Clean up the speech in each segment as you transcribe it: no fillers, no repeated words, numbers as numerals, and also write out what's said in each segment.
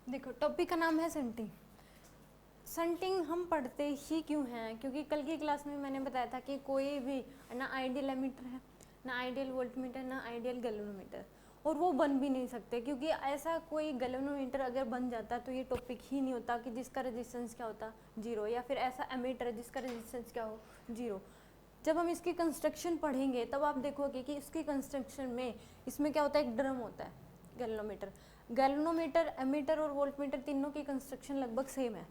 देखो टॉपिक का नाम है संटिंग। संटिंग हम पढ़ते ही क्यों हैं, क्योंकि कल की क्लास में मैंने बताया था कि कोई भी ना आइडियल एमीटर है, ना आइडियल वोल्टमीटर, ना आइडियल गैल्वेनोमीटर, और वो बन भी नहीं सकते, क्योंकि ऐसा कोई गैल्वेनोमीटर अगर बन जाता तो ये टॉपिक ही नहीं होता कि जिसका रेजिस्टेंस क्या होता जीरो, या फिर ऐसा एमीटर जिसका रेजिस्टेंस क्या हो जीरो। जब हम इसकी कंस्ट्रक्शन पढ़ेंगे तब आप देखोगे कि इसकी कंस्ट्रक्शन में इसमें क्या होता है, एक ड्रम होता है गैल्वेनोमीटर। गैल्वेनोमीटर, एमीटर और वोल्टमीटर तीनों की कंस्ट्रक्शन लगभग सेम है,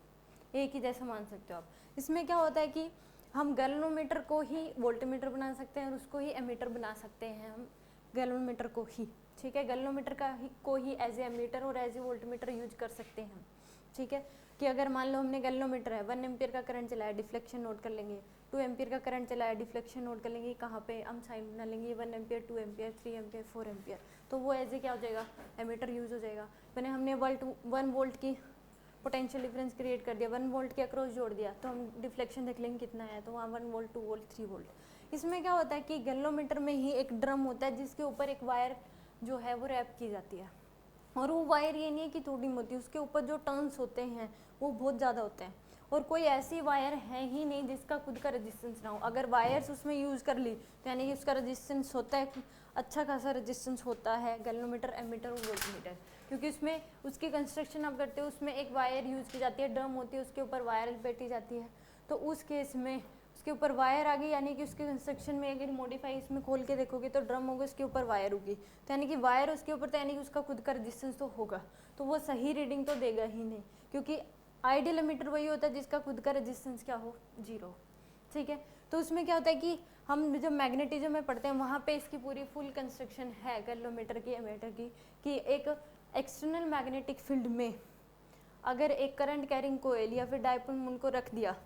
एक ही जैसा मान सकते हो आप। इसमें क्या होता है कि हम गैल्वेनोमीटर को ही वोल्टमीटर बना सकते हैं और उसको ही एमीटर बना सकते हैं हम गैल्वेनोमीटर को ही, ठीक है। गैल्वेनोमीटर को ही एज ए एमीटर और एज ए वोल्टमीटर यूज कर सकते हैं हम, ठीक है। कि अगर मान लो हमने गैल्वेनोमीटर है, 1 एम्पियर का करंट चलाया, डिफ्लेक्शन नोट कर लेंगे। 2 एम्पियर का करंट चलाया, डिफ्लेक्शन नोट कर लेंगे, कहाँ पे हम साइन बना लेंगे, 1 एम्पियर, 2 एम्पियर, 3 एम्पियर, 4 एम्पियर, तो वो एज ए क्या हो जाएगा, एमीटर यूज हो जाएगा। मैंने हमने 1 वोल्ट की पोटेंशियल डिफरेंस क्रिएट कर दिया, 1 वोल्ट के अक्रॉस जोड़ दिया, तो हम डिफ्लेक्शन देख लेंगे कितना है, तो वहाँ 1 वोल्ट, 2 वोल्ट, 3 वोल्ट। इसमें क्या होता है कि गैल्वेनोमीटर में ही एक ड्रम होता है जिसके ऊपर एक वायर जो है वो रैप की जाती है, और वो वायर ये नहीं है कि थोड़ी मोटी, उसके ऊपर जो टर्न्स होते हैं वो बहुत ज़्यादा होते हैं, और कोई ऐसी वायर है ही नहीं जिसका खुद का रेजिस्टेंस ना हो। अगर वायर्स उसमें यूज़ कर ली तो यानी कि उसका रेजिस्टेंस होता है, अच्छा खासा रेजिस्टेंस होता है गैल्वेनोमीटर, एमीटर और वोल्टमीटर, क्योंकि उसमें उसकी कंस्ट्रक्शन आप करते हो, उसमें एक वायर यूज़ की जाती है, ड्रम होती है, उसके ऊपर वायर लपेटी जाती है, तो उस केस में उसके ऊपर वायर आ गई, यानी कि उसके कंस्ट्रक्शन में अगर मॉडिफाई इसमें खोल के देखोगे तो ड्रम होगा, उसके ऊपर वायर होगी, तो यानी कि वायर उसके ऊपर, तो यानी कि उसका खुद का रेजिस्टेंस तो होगा, तो वो सही रीडिंग तो देगा ही नहीं, क्योंकि आइडियल एमीटर वही होता है जिसका खुद का रेजिस्टेंस क्या हो, जीरो, ठीक है। तो उसमें क्या होता है कि हम जब मैग्नेटिज्म में पढ़ते हैं वहाँ पे इसकी पूरी फुल कंस्ट्रक्शन है गैल्वेनोमीटर की, एमीटर की, कि एक एक्सटर्नल मैग्नेटिक फील्ड में अगर एक करंट कैरिंग कोयल या फिर डायपोल मोमेंट को रख दिया,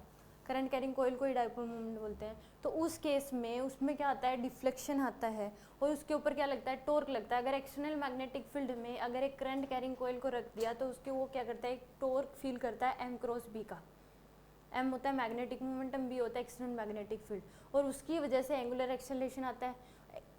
करंट कैरिंग कोयल को ही डायपोल मोमेंट बोलते हैं, तो उस केस में उसमें क्या आता है, डिफ्लेक्शन आता है, और उसके ऊपर क्या लगता है, टॉर्क लगता है। अगर एक्सटर्नल मैग्नेटिक फील्ड में अगर एक करंट कैरिंग कोयल को रख दिया तो उसके वो क्या करता है, एक टॉर्क फील करता है m क्रॉस b का। m होता है मैग्नेटिक मोमेंटम, b होता है एक्सटर्नल मैग्नेटिक फील्ड, और उसकी वजह से एंगुलर एक्सेलरेशन आता है।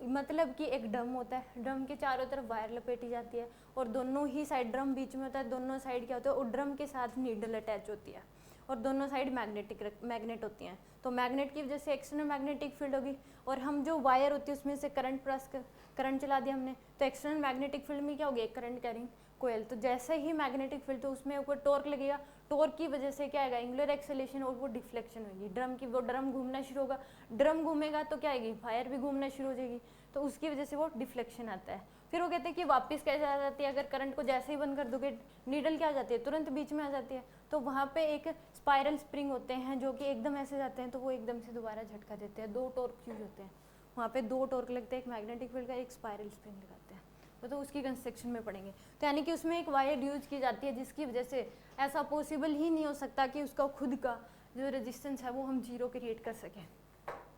मतलब कि एक ड्रम होता है, ड्रम के चारों तरफ वायर लपेटी जाती है, और दोनों ही साइड, ड्रम बीच में होता है, दोनों साइड क्या होता है, और ड्रम के साथ नीडल अटैच होती है, और दोनों साइड मैग्नेट होती हैं, तो मैग्नेट की वजह से एक्सटर्नल मैग्नेटिक फील्ड होगी, और हम जो वायर होती है उसमें से करंट चला दिया हमने, तो एक्सटर्नल मैग्नेटिक फील्ड में क्या हो गया, करंट कैरिंग कोयल, तो जैसे ही मैग्नेटिक फील्ड, तो उसमें ऊपर टॉर्क लगेगा, टॉर्क की वजह से क्या आएगा, एंगुलर एक्सेलेरेशन, और वो डिफ्लेक्शन होगी ड्रम की, वो ड्रम घूमना शुरू होगा, ड्रम घूमेगा तो क्या आएगी, वायर भी घूमना शुरू हो जाएगी, तो उसकी वजह से वो डिफ्लेक्शन आता है। फिर वो कहते हैं कि वापस कैसे आ जाती है, अगर करंट को जैसे ही बंद कर दोगे नीडल क्या आ जाती है, तुरंत बीच में आ जाती है, तो वहाँ पे एक स्पाइरल स्प्रिंग होते हैं जो कि एकदम ऐसे जाते हैं, तो वो एकदम से दोबारा झटका देते हैं, 2 टॉर्क यूज होते हैं वहाँ पे, 2 टॉर्क लगते हैं, एक मैग्नेटिक फील्ड का, एक स्पाइरल स्प्रिंग लगाते हैं, तो उसकी कंस्ट्रक्शन में पढ़ेंगे। तो यानी कि उसमें एक वायर यूज की जाती है जिसकी वजह से ऐसा पॉसिबल ही नहीं हो सकता कि उसका खुद का जो रेजिस्टेंस है वो हम जीरो क्रिएट कर सकें,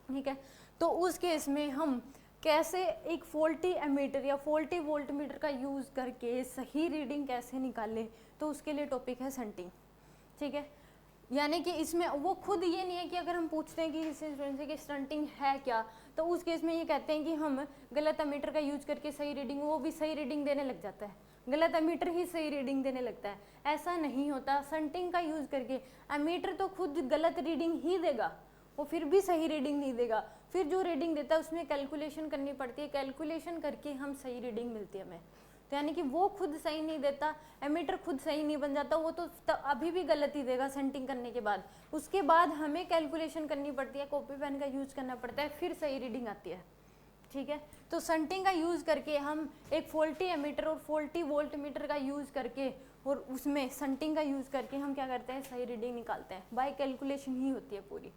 ठीक है। तो उस केस में हम कैसे एक फॉल्टी एमीटर या फॉल्टी वोल्टमीटर का यूज़ करके सही रीडिंग कैसे निकालें, तो उसके लिए टॉपिक है संटिंग, ठीक है। यानी कि इसमें वो खुद ये नहीं है कि अगर हम पूछते हैं कि किसी स्टूडेंट से कि स्टंटिंग है क्या, तो उस केस में ये कहते हैं कि हम गलत एमीटर का यूज करके सही रीडिंग, वो भी सही रीडिंग देने लग जाता है, गलत एमीटर ही सही रीडिंग देने लगता है, ऐसा नहीं होता। संटिंग का यूज करके एमीटर तो खुद गलत रीडिंग ही देगा, वो फिर भी सही रीडिंग नहीं देगा, फिर जो रीडिंग देता है उसमें कैलकुलेशन करनी पड़ती है, कैलकुलेशन करके हम सही रीडिंग मिलती है हमें, तो यानी कि वो खुद सही नहीं देता, एमीटर खुद सही नहीं बन जाता, वो तो अभी भी गलत ही देगा संटिंग करने के बाद, उसके बाद हमें कैलकुलेशन करनी पड़ती है, कॉपी पेन का यूज करना पड़ता है, फिर सही रीडिंग आती है, ठीक है। तो संटिंग का यूज करके हम एक फॉल्टी एमीटर और फॉल्टी वोल्टमीटर का यूज करके, और उसमें संटिंग का यूज करके हम क्या करते हैं, सही रीडिंग निकालते हैं, बाय कैलकुलेशन ही होती है पूरी,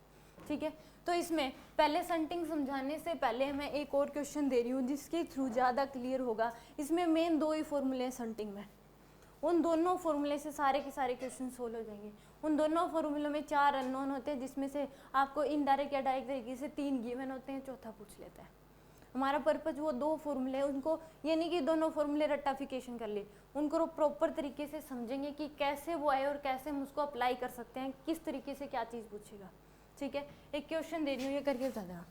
ठीक है। तो इसमें पहले संटिंग समझाने से पहले मैं एक और क्वेश्चन दे रही हूँ जिसके थ्रू ज़्यादा क्लियर होगा। इसमें मेन 2 ही फॉर्मूले हैं संटिंग में, उन दोनों फॉर्मूले से सारे के सारे क्वेश्चन सोल्व हो जाएंगे। उन दोनों फॉर्मूलों में 4 अननोन होते हैं, जिसमें से आपको इनडायरेक्ट या डायरेक्ट तरीके से 3 गिवन होते हैं, चौथा पूछ लेता है। हमारा पर्पज वो 2 फॉर्मूले, उनको ये नहीं कि दोनों फॉर्मूले रट्टाफिकेशन कर ले, उनको प्रॉपर तरीके से समझेंगे कि कैसे वो आए और कैसे हम उसको अप्लाई कर सकते हैं, किस तरीके से क्या चीज़ पूछेगा, ठीक है। एक क्वेश्चन दे रही हूँ, ये करके बता देना।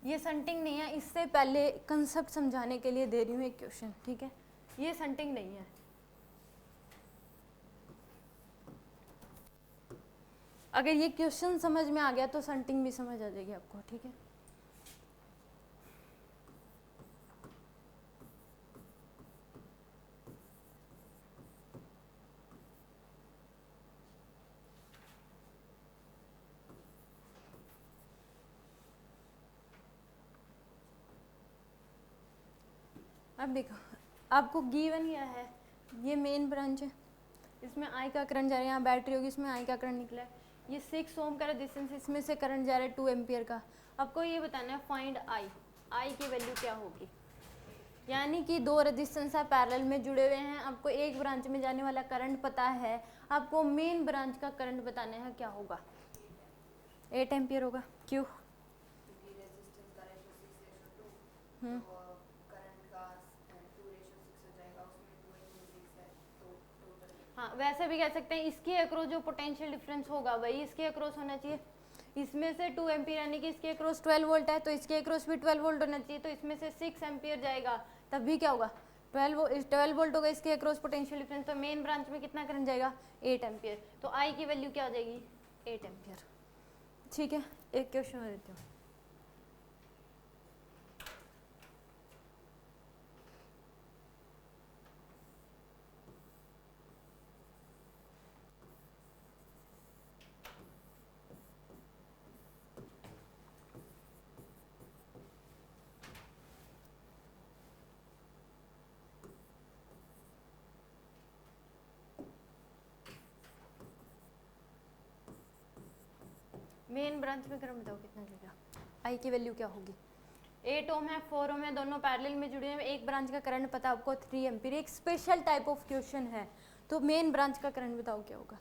ये संटिंग नहीं है, इससे पहले कंसेप्ट समझाने के लिए दे रही हूँ एक क्वेश्चन, ठीक है। ये शंटिंग नहीं है। अगर ये क्वेश्चन समझ में आ गया तो शंटिंग भी समझ आ जाएगी आपको, ठीक है। अब देखो आपको गिवन क्या है, ये मेन ब्रांच है, इसमें आई का करंट जा रहा है, यहाँ बैटरी होगी, इसमें आई का करंट निकला है, ये 6 ओम का रेजिस्टेंस, इसमें से करंट जा रहा है 2 एम्पियर का। आपको ये बताना है फाइंड आई की वैल्यू क्या होगी। यानी कि 2 रेजिस्टेंस है पैरेलल में जुड़े हुए हैं, आपको एक ब्रांच में जाने वाला करंट पता है, आपको मेन ब्रांच का करंट बताना है क्या होगा, 8 एम्पियर होगा। क्यों? हाँ वैसे भी कह सकते हैं इसके अक्रॉस जो पोटेंशियल डिफरेंस होगा वही इसके अक्रॉस होना चाहिए। इसमें से 2 एम्पियर यानी कि इसके अक्रॉस 12 वोल्ट है, तो इसके अक्रॉस भी 12 वोल्ट होना चाहिए, तो इसमें से 6 एम्पियर जाएगा, तब भी क्या होगा 12 वोल्ट होगा इसके अक्रॉस पोटेंशियल डिफरेंस, तो मेन ब्रांच में कितना करंट जाएगा 8 एम्पियर, तो आई की वैल्यू क्या हो जाएगी 8 एम्पियर। ठीक है, एक क्वेश्चन और देती हूँ। मेन ब्रांच में करंट बताओ कितना जाएगा, आई की वैल्यू क्या होगी। 8 ओम है 4 ओम है, दोनों पैरेलल में जुड़े हैं, एक ब्रांच का करंट पता आपको 3 एम्पीयर, एक स्पेशल टाइप ऑफ क्वेश्चन है, तो मेन ब्रांच का करंट बताओ क्या होगा।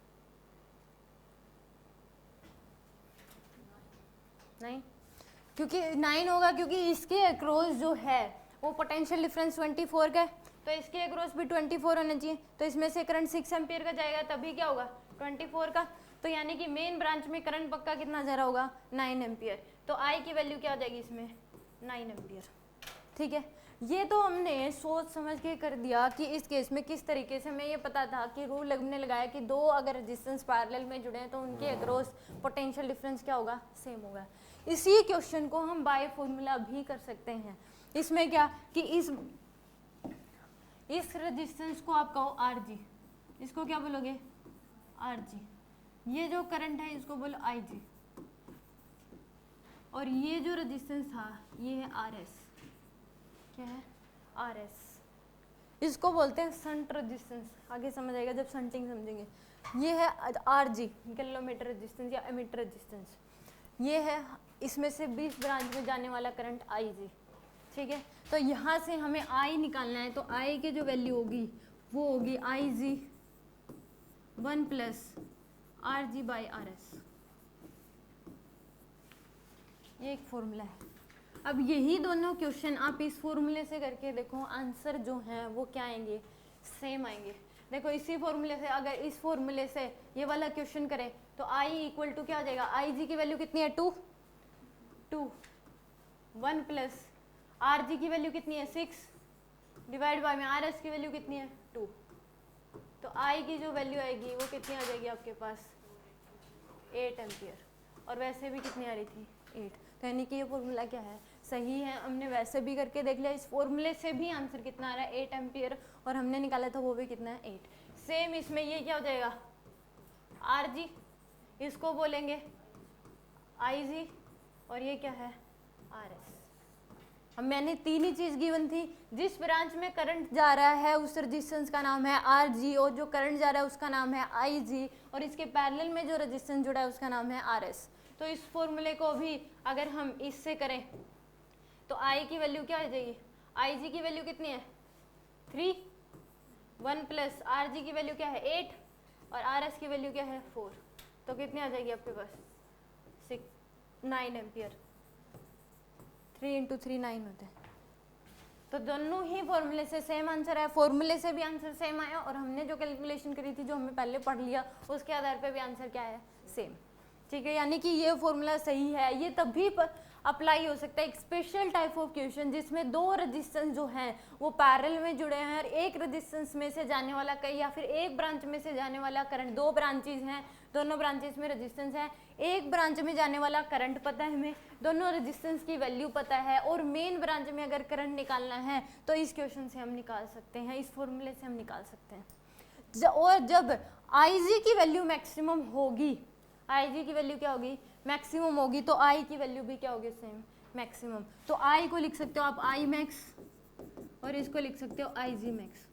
नहीं, क्योंकि 9 होगा, क्योंकि इसके अक्रॉस जो है वो पोटेंशियल डिफरेंस 24 का है, तो इसके अक्रॉस भी 24 होना चाहिए, तो इसमें से करंट 6 एम्पीयर का जाएगा, तभी क्या होगा 24 का, तो यानी कि मेन ब्रांच में करंट पक्का कितना जा रहा होगा 9 एम्पीयर, तो आई की वैल्यू क्या आ जाएगी इसमें 9 एम्पीयर। ठीक है, ये तो हमने सोच समझ के कर दिया कि इस केस में किस तरीके से, हमें ये पता था कि रूल हमने लगाया कि 2 अगर रेजिस्टेंस पैरेलल में जुड़े हैं तो उनके अक्रॉस पोटेंशियल डिफरेंस क्या होगा सेम होगा। इसी क्वेश्चन को हम बाय फॉर्मूला भी कर सकते हैं। इसमें क्या कि इस रेजिस्टेंस को आप कहो आर जी, इसको क्या बोलोगे आर जी, ये जो करंट है इसको बोलो आई जी, और ये जो रेजिस्टेंस था ये है आर एस, क्या है आर एस, इसको बोलते हैं शंट रेजिस्टेंस, आगे समझ आएगा जब शंटिंग समझेंगे। ये है आर जी गैलोमीटर रेजिस्टेंस या एमीटर रेजिस्टेंस, ये है इसमें से 20 ब्रांच में जाने वाला करंट आई जी। ठीक है, तो यहाँ से हमें आई निकालना है, तो आई की जो वैल्यू होगी वो होगी आई G 1 plus R G by R S, ये एक फॉर्मूला है। अब यही दोनों क्वेश्चन आप इस फॉर्मूले से करके देखो, आंसर जो हैं वो क्या आएंगे सेम आएंगे। देखो इसी फॉर्मूले से, अगर इस फॉर्मूले से ये वाला क्वेश्चन करें तो आई इक्वल टू क्या हो जाएगा, आई जी की वैल्यू कितनी है 2 1 प्लस आर जी की वैल्यू कितनी है 6 डिवाइड बाय में आर एस की वैल्यू कितनी है 2, तो आई की जो वैल्यू आएगी वो कितनी आ जाएगी आपके पास 8 एम्पियर, और वैसे भी कितनी आ रही थी 8, तो यानी कि ये फॉर्मूला क्या है सही है। हमने वैसे भी करके देख लिया, इस फॉर्मूले से भी आंसर कितना आ रहा है 8 एम्पियर, और हमने निकाला था वो भी कितना है 8। सेम इसमें ये क्या हो जाएगा आर जी, इसको बोलेंगे आई जी, और ये क्या है आर एस। अब मैंने 3 ही चीज गिवन थी, जिस ब्रांच में करंट जा रहा है उस रेजिस्टेंस का नाम है आर जी, और जो करंट जा रहा है उसका नाम है आई जी, और इसके पैरेलल में जो रेजिस्टेंस जुड़ा है उसका नाम है आर एस। तो इस फॉर्मूले को भी अगर हम इससे करें तो आई की वैल्यू क्या आ जाएगी, आई जी की वैल्यू कितनी है 3 1 प्लस आर जी की वैल्यू क्या है 8 और आर एस की वैल्यू क्या है 4, तो कितनी आ जाएगी आपके पास 9 एम्पियर। 3 × 3 9 होते हैं, तो दोनों ही फॉर्मूले से सेम आंसर है, फॉर्मूले से भी आंसर सेम आया, और हमने जो कैलकुलेशन करी थी जो हमें पहले पढ़ लिया उसके आधार पे भी आंसर क्या है सेम। ठीक है, यानी कि ये फॉर्मूला सही है। ये तभी अप्लाई हो सकता है एक स्पेशल टाइप ऑफ क्वेश्चन जिसमें दो रेजिस्टेंस जो हैं वो पैरेलल में जुड़े हैं और एक रेजिस्टेंस में से जाने वाला कहीं या फिर एक ब्रांच में से जाने वाला करंट, दो ब्रांचेज हैं, दोनों ब्रांचेस में रेजिस्टेंस है, एक ब्रांच में जाने वाला करंट पता है हमें, दोनों रेजिस्टेंस की वैल्यू पता है और मेन ब्रांच में अगर करंट निकालना है तो इस क्वेश्चन से हम निकाल सकते हैं, इस फॉर्मूले से हम निकाल सकते हैं। और जब IG की वैल्यू मैक्सिमम होगी, IG की वैल्यू क्या होगी, मैक्सिमम होगी, तो I की वैल्यू भी क्या होगी, सेम मैक्सिमम। तो I को लिख सकते हो आप I मैक्स और इसको लिख सकते हो IG मैक्स।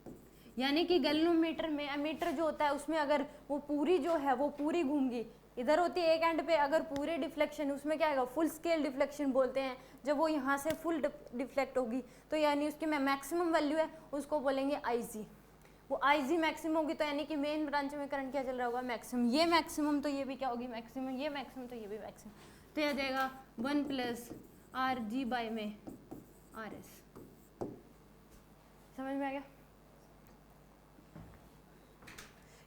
यानी कि गैल्वेनोमीटर में एमीटर जो होता है उसमें अगर वो पूरी जो है वो पूरी घूमगी, इधर होती है एक एंड पे, अगर पूरे डिफ्लेक्शन उसमें क्या आएगा, फुल स्केल डिफ्लेक्शन बोलते हैं, जब वो यहाँ से फुल डिफ्लेक्ट होगी तो यानी उसकी मैक्सिमम वैल्यू है उसको बोलेंगे IG। वो IG मैक्सिमम होगी तो यानी कि मेन ब्रांच में करंट क्या चल रहा होगा, मैक्सिमम। ये मैक्सिमम तो ये भी क्या होगी, मैक्सिमम, ये मैक्सिमम तो ये भी मैक्सिमम, तो यह आ जाएगा 1 प्लस RG बाय में RS। समझ में आ गया?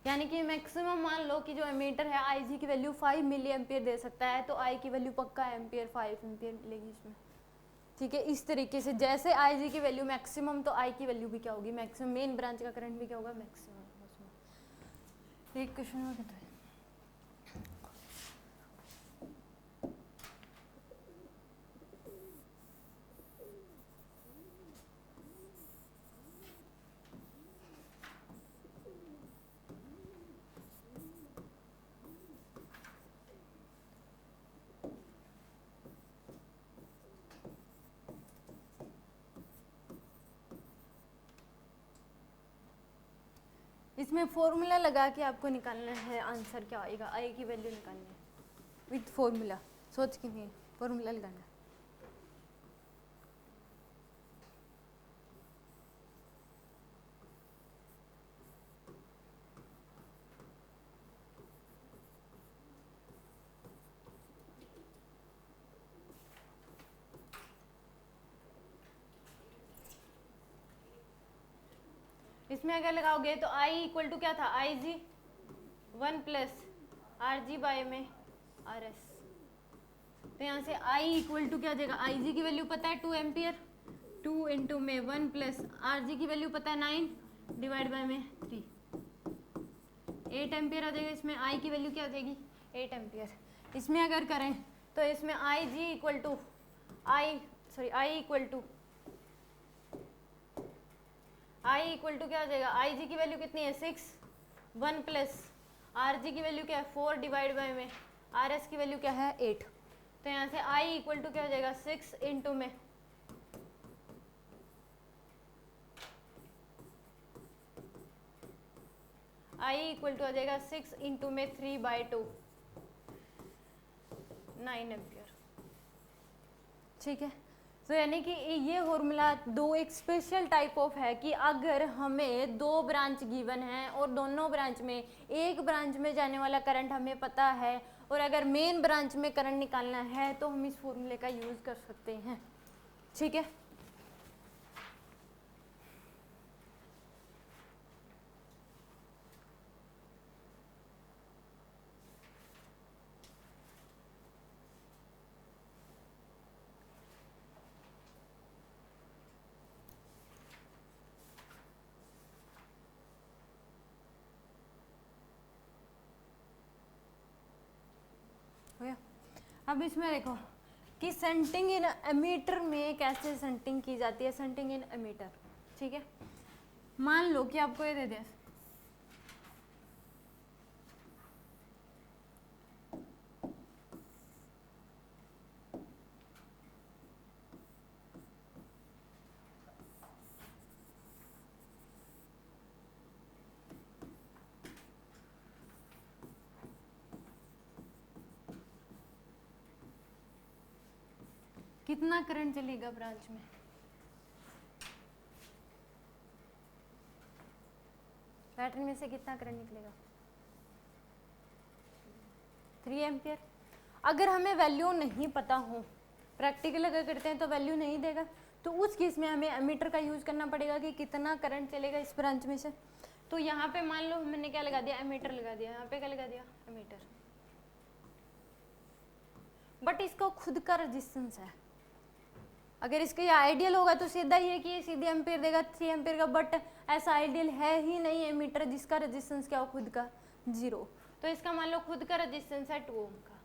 यानी कि मैक्सिमम मान लो कि जो एमीटर है IG की वैल्यू 5 मिली एम्पियर दे सकता है, तो I की वैल्यू पक्का एम्पियर 5 एम्पियर मिलेगी इसमें। ठीक है, इस तरीके से जैसे IG की वैल्यू मैक्सिमम तो I की वैल्यू भी क्या होगी, मैक्सिमम। मेन ब्रांच का करंट भी क्या होगा, मैक्सिमम। एक क्वेश्चन और बताइए। इसमें फॉर्मूला लगा के आपको निकालना है आंसर क्या आएगा, आई की वैल्यू निकालनी है विथ फॉर्मूला, सोच के नहीं, फॉर्मूला लगाना है। इसमें अगर लगाओगे तो I इक्वल टू क्या था, IG 1 प्लस RG बाय में RS। तो यहाँ से I इक्वल टू क्या आ जाएगा, IG की वैल्यू पता है 2 एम्पियर, 2 इंटू में 1 प्लस RG की वैल्यू पता है 9 डिवाइड बाय में 3, 8 एम्पियर आ जाएगा। इसमें I की वैल्यू क्या आ जाएगी, 8 एम्पियर। इसमें अगर करें तो इसमें IG equal to I equal to क्या आ जाएगा, IG की वैल्यू कितनी है 6, 1 प्लस RG की वैल्यू क्या है 4 डिवाइड बाय में RS की वैल्यू क्या है 8। तो यहाँ से I इक्वल टू क्या हो जाएगा 6 इंटू में I इक्वल टू आ जाएगा 6 इंटू में 3/2, 9 एम्पियर। ठीक है, तो यानी कि ये फॉर्मूला दो एक स्पेशल टाइप ऑफ है कि अगर हमें दो ब्रांच गिवन है और दोनों ब्रांच में एक ब्रांच में जाने वाला करंट हमें पता है और अगर मेन ब्रांच में करंट निकालना है तो हम इस फॉर्मूले का यूज कर सकते हैं। ठीक है, अब इसमें देखो कि सेंटिंग इन एमीटर में कैसे सेंटिंग की जाती है, सेंटिंग इन एमीटर। ठीक है, मान लो कि आपको ये दे दे कितना करंट चलेगा ब्रांच में, पैटर्न में से कितना करंट निकलेगा 3 एम्पियर। अगर हमें वैल्यू नहीं पता हो, प्रैक्टिकल अगर करते हैं तो वैल्यू नहीं देगा, तो उस केस में हमें एमीटर का यूज करना पड़ेगा कि कितना करंट चलेगा इस ब्रांच में से। तो यहाँ पे मान लो मैंने क्या लगा दिया, एमीटर लगा दिया, यहाँ पे क्या लगा दिया, एमीटर। बट इसका खुद का रेजिस्टेंस है। अगर इसका ये आइडियल होगा तो सीधा ही है कि ये सीधे एम्पियर देगा 3 एम्पियर का, बट ऐसा आइडियल है ही नहीं एमीटर जिसका रेजिस्टेंस क्या हो खुद का 0। तो इसका मान लो खुद का रेजिस्टेंस है 2 ओम का।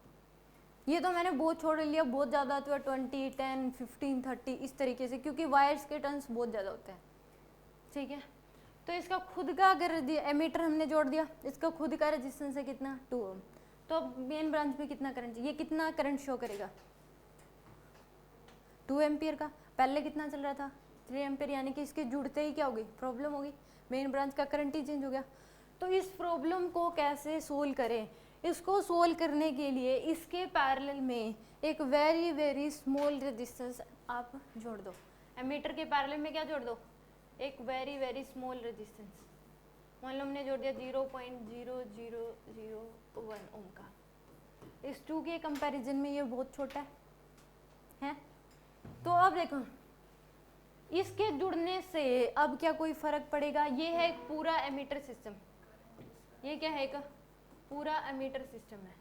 ये तो मैंने बहुत छोड़ लिया, बहुत ज़्यादा होता है 20, 10, 15, 30 इस तरीके से, क्योंकि वायर्स के टर्न्स बहुत ज़्यादा होते हैं, ठीक है। तो इसका खुद का अगर एमीटर हमने जोड़ दिया, इसका खुद का रेजिस्टेंस है कितना 2 ओम। तो अब मेन ब्रांच में कितना करंट, ये कितना करंट शो करेगा 2 एम्पियर का। पहले कितना चल रहा था 3 एम्पियर, यानी कि इसके जुड़ते ही क्या होगी प्रॉब्लम होगी, मेन ब्रांच का करंट ही चेंज हो गया। तो इस प्रॉब्लम को कैसे सोल्व करें, इसको सोल्व करने के लिए इसके पैरेलल में एक वेरी वेरी स्मॉल रेजिस्टेंस आप जोड़ दो। एमीटर के पैरेलल में क्या जोड़ दो, एक वेरी वेरी स्मॉल रेजिस्टेंस। मान लो हमने जोड़ दिया 0.0001 ओम का। इस 2 के कंपैरिजन में ये बहुत छोटा है। तो अब देखो इसके जुड़ने से अब क्या कोई फर्क पड़ेगा, ये है एक पूरा एमीटर सिस्टम, ये क्या है एक पूरा एमीटर सिस्टम है।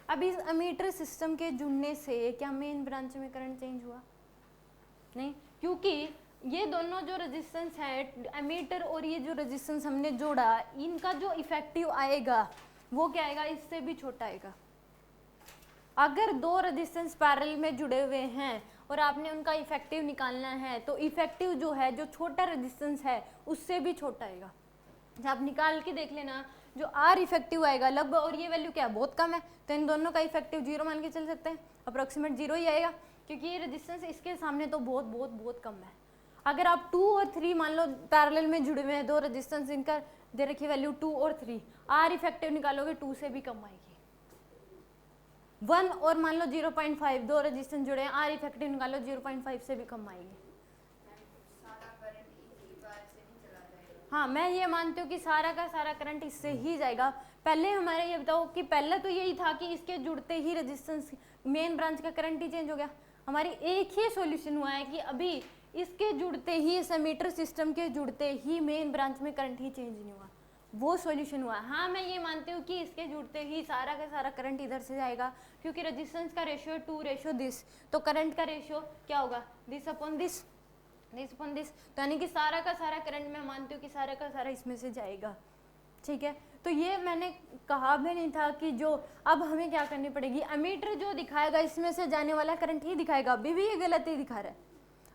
अब इस एमीटर सिस्टम के जुड़ने से क्या मेन ब्रांच में करंट चेंज हुआ, नहीं, क्योंकि ये दोनों जो रेजिस्टेंस है एमीटर और ये जो रेजिस्टेंस हमने जोड़ा, इनका जो इफेक्टिव आएगा वो क्या आएगा, इससे भी छोटा आएगा। अगर 2 रेजिस्टेंस पैरेलल में जुड़े हुए हैं और आपने उनका इफेक्टिव निकालना है, तो इफेक्टिव जो है जो छोटा रेजिस्टेंस है उससे भी छोटा आएगा। आप निकाल के देख लेना, जो आर इफेक्टिव आएगा लगभग, और ये वैल्यू क्या है बहुत कम है, तो इन दोनों का इफेक्टिव 0 मान के चल सकते हैं, अप्रोक्सीमेट 0 ही आएगा, क्योंकि ये रेजिस्टेंस इसके सामने तो बहुत बहुत बहुत कम है। अगर आप 2 और 3 मान लो पैरेलल में जुड़े हुए हैं 2 रेजिस्टेंस, इनका दे रखी वैल्यू 2 और 3, आर इफेक्टिव निकालोगे 2 से भी कम आएगी। 1 और मान लो 0.5, 2 रेजिस्टेंस जुड़े हैं, आर इफेक्टिव निकालो 0.5 से भी कम आएगी। हाँ, मैं ये मानती हूँ कि सारा का सारा करंट इससे ही जाएगा। पहले हमारे ये बताओ कि पहले तो यही था कि इसके जुड़ते ही रेजिस्टेंस मेन ब्रांच का करंट ही चेंज हो गया। हमारी एक ही सॉल्यूशन हुआ है कि अभी इसके जुड़ते ही, इस एमीटर सिस्टम के जुड़ते ही मेन ब्रांच में करंट ही चेंज नहीं हुआ, वो सॉल्यूशन हुआ। हाँ, मैं ये मानती हूँ कि इसके जुड़ते ही सारा का सारा करंट इधर से जाएगा, क्योंकि रेजिस्टेंस का रेशियो 2:this, तो करंट का रेशियो क्या होगा दिस अपॉन दिस, तो यानी कि सारा का सारा करंट मैं मानती हूँ कि सारा का सारा इसमें से जाएगा, ठीक है। तो ये मैंने कहा भी नहीं था कि जो अब हमें क्या करनी पड़ेगी, एमीटर जो दिखाएगा इसमें से जाने वाला करंट ही दिखाएगा, अभी भी ये गलत ही दिखा रहा है।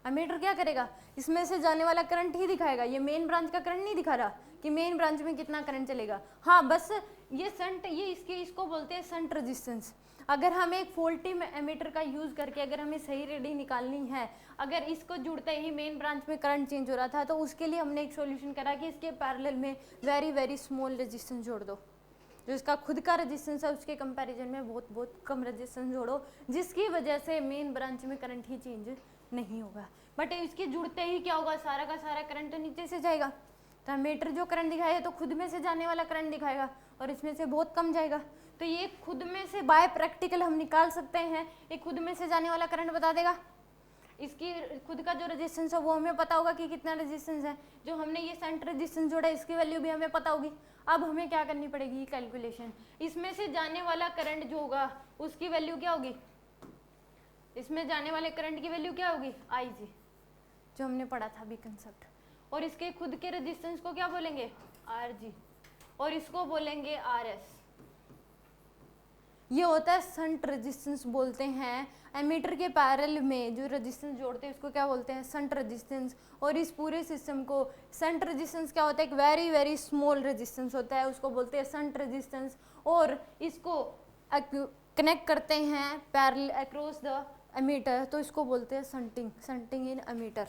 एमीटर क्या करेगा, इसमें से जाने वाला करंट ही दिखाएगा, ये मेन ब्रांच का करंट नहीं दिखा रहा कि मेन ब्रांच में कितना करंट चलेगा। हाँ, बस ये संट, ये इसको बोलते हैं संट रेजिस्टेंस। अगर हमें एक फॉल्टी एमीटर का यूज करके अगर हमें सही रीडिंग निकालनी है, अगर इसको जुड़ते ही मेन ब्रांच में करंट चेंज हो रहा था, तो उसके लिए हमने एक सॉल्यूशन करा कि इसके पैरेलल में वेरी वेरी स्मॉल रेजिस्टेंस जोड़ दो, जो इसका खुद का रेजिस्टेंस है उसके कंपैरिजन में बहुत बहुत कम रेजिस्टेंस जोड़ो, जिसकी वजह से मेन ब्रांच में करंट ही चेंज नहीं होगा। बट इसके जुड़ते ही क्या होगा, सारा का सारा करंट तो नीचे से जाएगा, तो एमीटर जो करंट दिखाएगा तो खुद में से जाने वाला करंट दिखाएगा और इसमें से बहुत कम जाएगा। तो ये खुद में से बाय प्रैक्टिकल हम निकाल सकते हैं, ये खुद में से जाने वाला करंट बता देगा। इसकी खुद का जो रेजिस्टेंस है वो हमें पता होगा कि कितना रेजिस्टेंस है, जो हमने ये सेंटर रेजिस्टेंस जोड़ा इसकी वैल्यू भी हमें पता होगी। अब हमें क्या करनी पड़ेगी कैलकुलेशन, इसमें से जाने वाला करंट जो होगा उसकी वैल्यू क्या होगी, इसमें जाने वाले करंट की वैल्यू क्या होगी IG, जो हमने पढ़ा था अभी कंसेप्ट, और इसके खुद के रेजिस्टेंस को क्या बोलेंगे RG, और इसको बोलेंगे RS। ये होता है संट रेजिस्टेंस बोलते हैं। एमीटर के पैरेलल में जो रेजिस्टेंस जोड़ते हैं उसको क्या बोलते हैं संट रेजिस्टेंस। और इस पूरे सिस्टम को संट रेजिस्टेंस क्या होता है, एक वेरी वेरी स्मॉल रेजिस्टेंस होता है, उसको बोलते हैं संट रेजिस्टेंस। और इसको कनेक्ट करते हैं पैरेलल अक्रॉस द एमीटर, तो इसको बोलते हैं संटिंग इन एमीटर।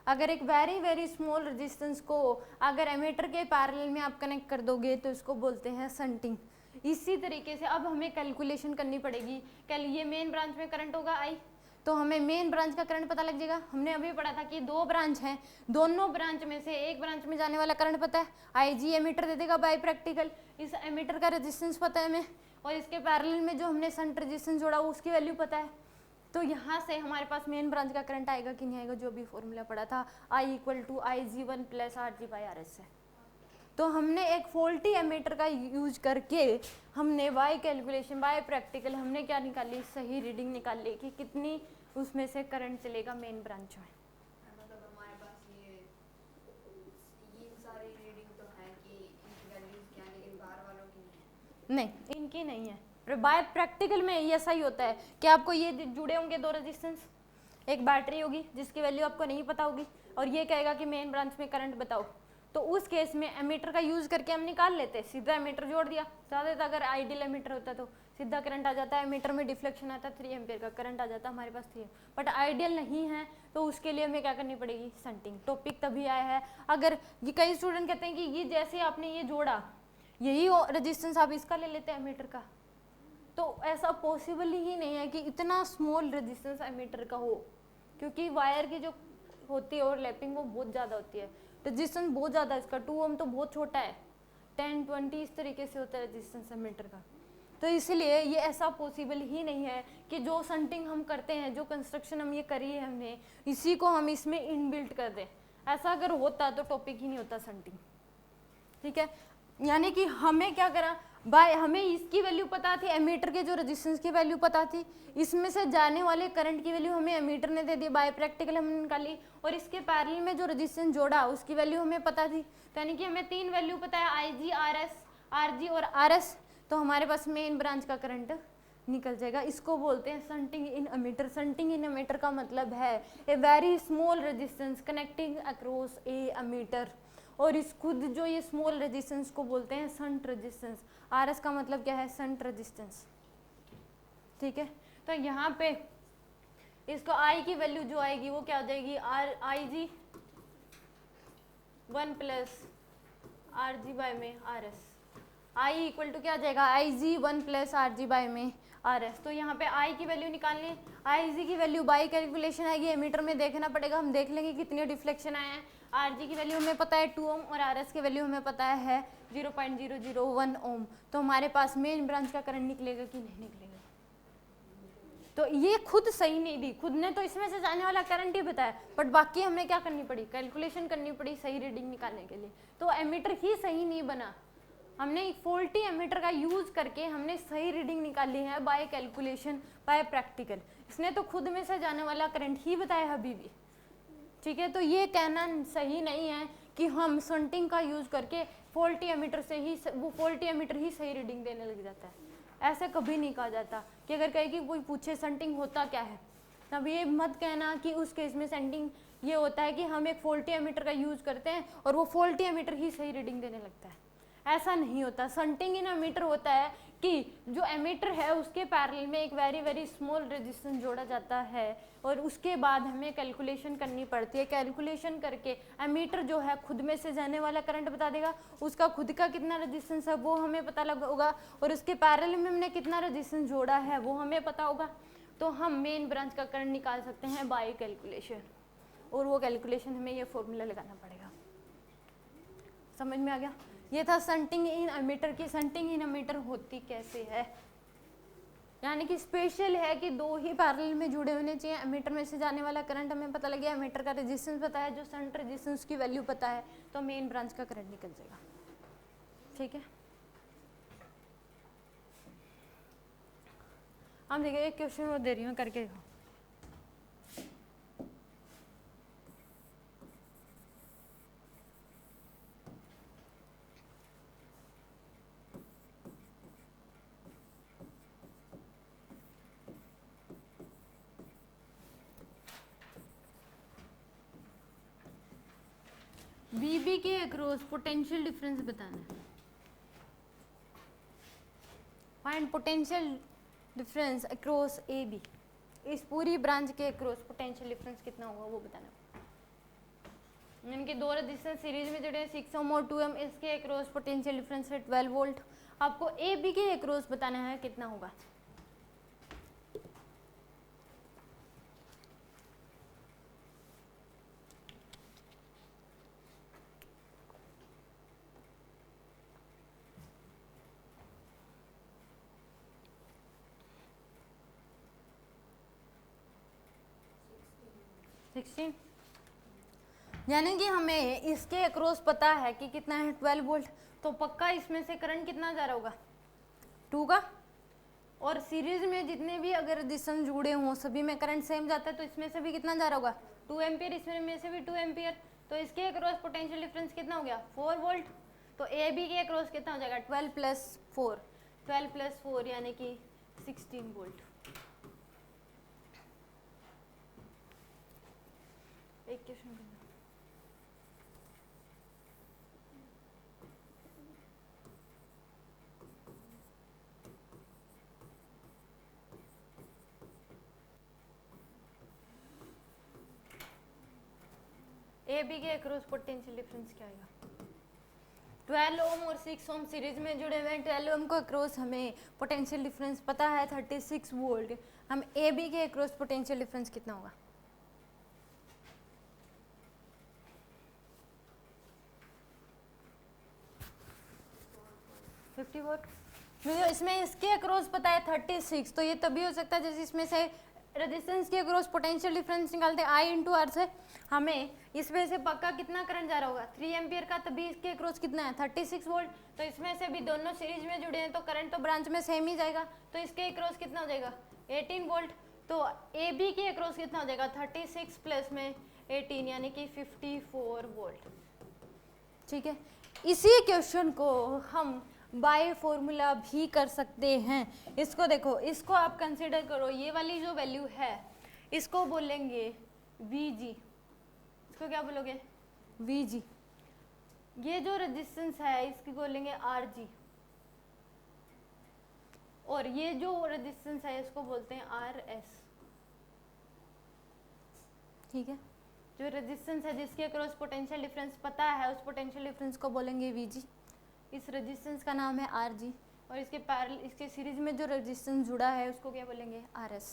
अगर एक वेरी वेरी स्मॉल रेजिस्टेंस को अगर एमीटर के पैरेलल में आप कनेक्ट कर दोगे तो इसको बोलते हैं संटिंग। इसी तरीके से अब हमें कैलकुलेशन करनी पड़ेगी। ये मेन ब्रांच में करंट होगा I, तो हमें मेन ब्रांच का करंट पता लग जाएगा। हमने अभी पढ़ा था कि 2 ब्रांच हैं, दोनों ब्रांच में से एक ब्रांच में जाने वाला करंट पता है, IG एमीटर दे देगा बाय प्रैक्टिकल। इस एमीटर का रेजिस्टेंस पता है हमें, और इसके पैरेलल में जो हमने संट रेजिस्टेंस जोड़ा उसकी वैल्यू पता है। तो यहाँ से हमारे पास मेन ब्रांच का करंट आएगा कि नहीं आएगा, जो भी फॉर्मूला पड़ा था I = IG1 + RG/RS है। तो हमने एक फॉल्टी एमीटर का यूज करके हमने बाय कैलकुलेशन बाय प्रैक्टिकल हमने क्या निकाली, सही रीडिंग निकाली कि कितनी उसमें से करंट चलेगा मेन ब्रांच में। मतलब हमारे पास ये सारी रीडिंग तो है कि इनकी वैल्यूज क्या है, लेकिन बाहर वालों की नहीं है। नहीं, इनकी नहीं है। बाय प्रैक्टिकल में ये ऐसा ही होता है कि आपको ये जुड़े होंगे दो रेजिस्टेंस, एक बैटरी होगी जिसकी वैल्यू आपको नहीं पता होगी और ये कहेगा कि मेन ब्रांच में करंट बताओ, तो उस केस में एमीटर का यूज करके हम निकाल लेते हैं, सीधा एमीटर जोड़ दिया, ज़्यादा अगर आइडियल एमीटर होता तो सीधा करंट आ जाता है, एमीटर में डिफ्लेक्शन आता है 3 एम्पियर का करंट आ जाता है हमारे पास 3, बट आइडियल नहीं है तो उसके लिए हमें क्या करनी पड़ेगी, शंटिंग। टॉपिक तभी आया है, अगर ये कई स्टूडेंट कहते हैं कि ये जैसे आपने ये जोड़ा यही रेजिस्टेंस आप इसका ले लेते हैं एमीटर का, तो ऐसा पॉसिबल ही नहीं है कि इतना स्मॉल रेजिस्टेंस एमीटर का हो, क्योंकि वायर की जो होती है ओवरलैपिंग वो बहुत ज़्यादा होती है, रेजिस्टेंस बहुत ज़्यादा है इसका, 2 ओम तो बहुत छोटा है, 10, 20 इस तरीके से होता है रेजिस्टेंस एमीटर का। तो इसलिए ये ऐसा पॉसिबल ही नहीं है कि जो शंटिंग हम करते हैं, जो कंस्ट्रक्शन हम ये करी है हमने, इसी को हम इसमें इनबिल्ट कर दें। ऐसा अगर होता तो टॉपिक ही नहीं होता शंटिंग, ठीक है। यानी कि हमें क्या करा, बाय हमें इसकी वैल्यू पता थी, एमीटर के जो रेजिस्टेंस की वैल्यू पता थी, इसमें से जाने वाले करंट की वैल्यू हमें एमीटर ने दे दी, बाय प्रैक्टिकल हमने निकाली, और इसके पैरेलल में जो रेजिस्टेंस जोड़ा उसकी वैल्यू हमें पता थी, तो यानी कि हमें 3 वैल्यू पता है, IG, RS, RG और RS, तो हमारे पास मेन ब्रांच का करंट निकल जाएगा। इसको बोलते हैं shunting in ammeter. Shunting in ammeter का मतलब है a very small resistance connecting across a ammeter, और इस खुद जो ये स्मॉल रेजिस्टेंस को बोलते हैं शंट रेजिस्टेंस। RS का मतलब क्या है, शंट रेजिस्टेंस, ठीक है। तो यहाँ पे इसको I की वैल्यू जो आएगी वो क्या हो जाएगी, IG 1 प्लस RG बाय में RS, I इक्वल टू क्या आ जाएगा, IG 1 प्लस RG बाय में RS। तो यहाँ पे I की वैल्यू निकालनी है, IG की वैल्यू बाय कैलकुलेशन आएगी, एमीटर में देखना पड़ेगा, हम देख लेंगे कितने डिफ्लेक्शन आए हैं। RG की वैल्यू हमें पता है 2 ओम और RS की वैल्यू हमें पता है 0.001 ओम, तो हमारे पास मेन ब्रांच का करंट निकलेगा कि नहीं निकलेगा। तो ये खुद सही नहीं दी, खुद ने तो इसमें से जाने वाला करंट ही बताया, बट बाकी हमें क्या करनी पड़ी, कैलकुलेशन करनी पड़ी सही रीडिंग निकालने के लिए, तो एमीटर ही सही नहीं बना। हमने फॉल्टी एमीटर का यूज करके हमने सही रीडिंग निकाली है बाय कैलकुलेशन बाय प्रैक्टिकल, इसने तो खुद में से जाने वाला करंट ही बताया अभी भी, ठीक है। तो ये कहना सही नहीं है कि हम शंटिंग का यूज करके फॉल्टी एमीटर से ही वो फॉल्टी एमीटर ही सही रीडिंग देने लग जाता है, ऐसे कभी नहीं कहा जाता। कि अगर कहे कि कोई पूछे शंटिंग होता क्या है, तब ये मत कहना कि उस केस में शंटिंग ये होता है कि हम एक फॉल्टी एमीटर का यूज करते हैं और वो फॉल्टी एमीटर ही सही रीडिंग देने लगता है, ऐसा नहीं होता। शंटिंग इन एमीटर होता है कि जो एमीटर है उसके पैरेलल में एक वेरी वेरी स्मॉल रेजिस्टेंस जोड़ा जाता है और उसके बाद हमें कैलकुलेशन करनी पड़ती है, कैलकुलेशन करके एमीटर जो है खुद में से जाने वाला करंट बता देगा, उसका खुद का कितना रेजिस्टेंस है वो हमें पता लगा होगा, और उसके पैरेलल में हमने कितना रेजिस्टेंस जोड़ा है वो हमें पता होगा, तो हम मेन ब्रांच का करंट निकाल सकते हैं बाय कैलकुलेशन, और वो कैलकुलेशन हमें ये फॉर्मूला लगाना पड़ेगा। समझ में आ गया? ये था शंटिंग इन एमीटर की। शंटिंग इन एमीटर होती कैसे है, यानी कि स्पेशल है कि 2 ही पैरेलल में जुड़े होने चाहिए, एमीटर में से जाने वाला करंट हमें पता लग गया, एमीटर का रेजिस्टेंस पता है, जो शंट रेजिस्टेंस की वैल्यू पता है, तो मेन ब्रांच का करंट निकल जाएगा, ठीक है। हम देखिए एक क्वेश्चन वो दे रही हूँ करके देखो। बीबी के अक्रॉस पोटेंशियल डिफरेंस बताना है, find potential difference across A B, इस पूरी ब्रांच के अक्रॉस पोटेंशियल डिफरेंस कितना होगा वो बताना। इनके 2 रेजिस्टेंस सीरीज में जुड़े हैं 6 ओम और 2 ओम, इसके अक्रॉस पोटेंशियल डिफरेंस है 12 वोल्ट। आपको ए बी के अक्रॉस बताना है कितना होगा। यानी कि हमें इसके अक्रॉस पता है कि कितना है 12 वोल्ट, तो पक्का इसमें से करंट कितना जा रहा होगा 2 का। और सीरीज में जितने भी अगर रेजिस्टेंस जुड़े हों सभी में करंट सेम जाता है, तो इसमें से भी कितना जा रहा होगा 2 एम्पियर, इसमें से भी 2 एम्पियर। तो इसके अक्रॉस पोटेंशियल डिफरेंस कितना हो गया 4 वोल्ट। तो ए बी के अक्रॉस कितना हो जाएगा 12 + 4, 12 + 4 यानी कि 16 वोल्ट। एक क्वेश्चन करना। ए बी के अक्रॉस पोटेंशियल डिफरेंस क्या आएगा 12 ओम और 6 ओम सीरीज में जुड़े हुए हैं। 12 ओम को अक्रॉस हमें पोटेंशियल डिफरेंस पता है 36 वोल्ट। हम ए बी के अक्रॉस पोटेंशियल डिफरेंस कितना होगा 50 वोल्ट। मुझे इसमें इसके अक्रॉस पता है 36, तो ये तभी हो सकता है जैसे इसमें से रेजिस्टेंस के अक्रॉस पोटेंशियल डिफरेंस निकालते आई इंटू आर से हमें इसमें से पक्का कितना करंट जा रहा होगा 3 एम्पियर का, तभी इसके अक्रॉस कितना है 36 वोल्ट। तो इसमें से भी दोनों सीरीज में जुड़े हैं तो करंट तो ब्रांच में सेम ही जाएगा, तो इसके अक्रॉस कितना हो जाएगा 18 वोल्ट। तो ए बी के अक्रॉस कितना हो जाएगा 36 प्लस में 18 यानी कि 54 वोल्ट। ठीक है, इसी क्वेश्चन को हम बाय फॉर्मूला भी कर सकते हैं। इसको देखो, इसको आप कंसीडर करो, ये वाली जो वैल्यू है इसको बोलेंगे Vg। इसको क्या बोलोगे Vg। ये जो रेजिस्टेंस है इसकी बोलेंगे Rg, और ये जो रेजिस्टेंस है इसको बोलते हैं Rs। ठीक है, जो रेजिस्टेंस है जिसके अक्रॉस पोटेंशियल डिफरेंस पता है उस पोटेंशियल डिफरेंस को बोलेंगे Vg। इस रेजिस्टेंस का नाम है Rg, और इसके पैरेलल इसके सीरीज में जो रेजिस्टेंस जुड़ा है उसको क्या बोलेंगे Rs।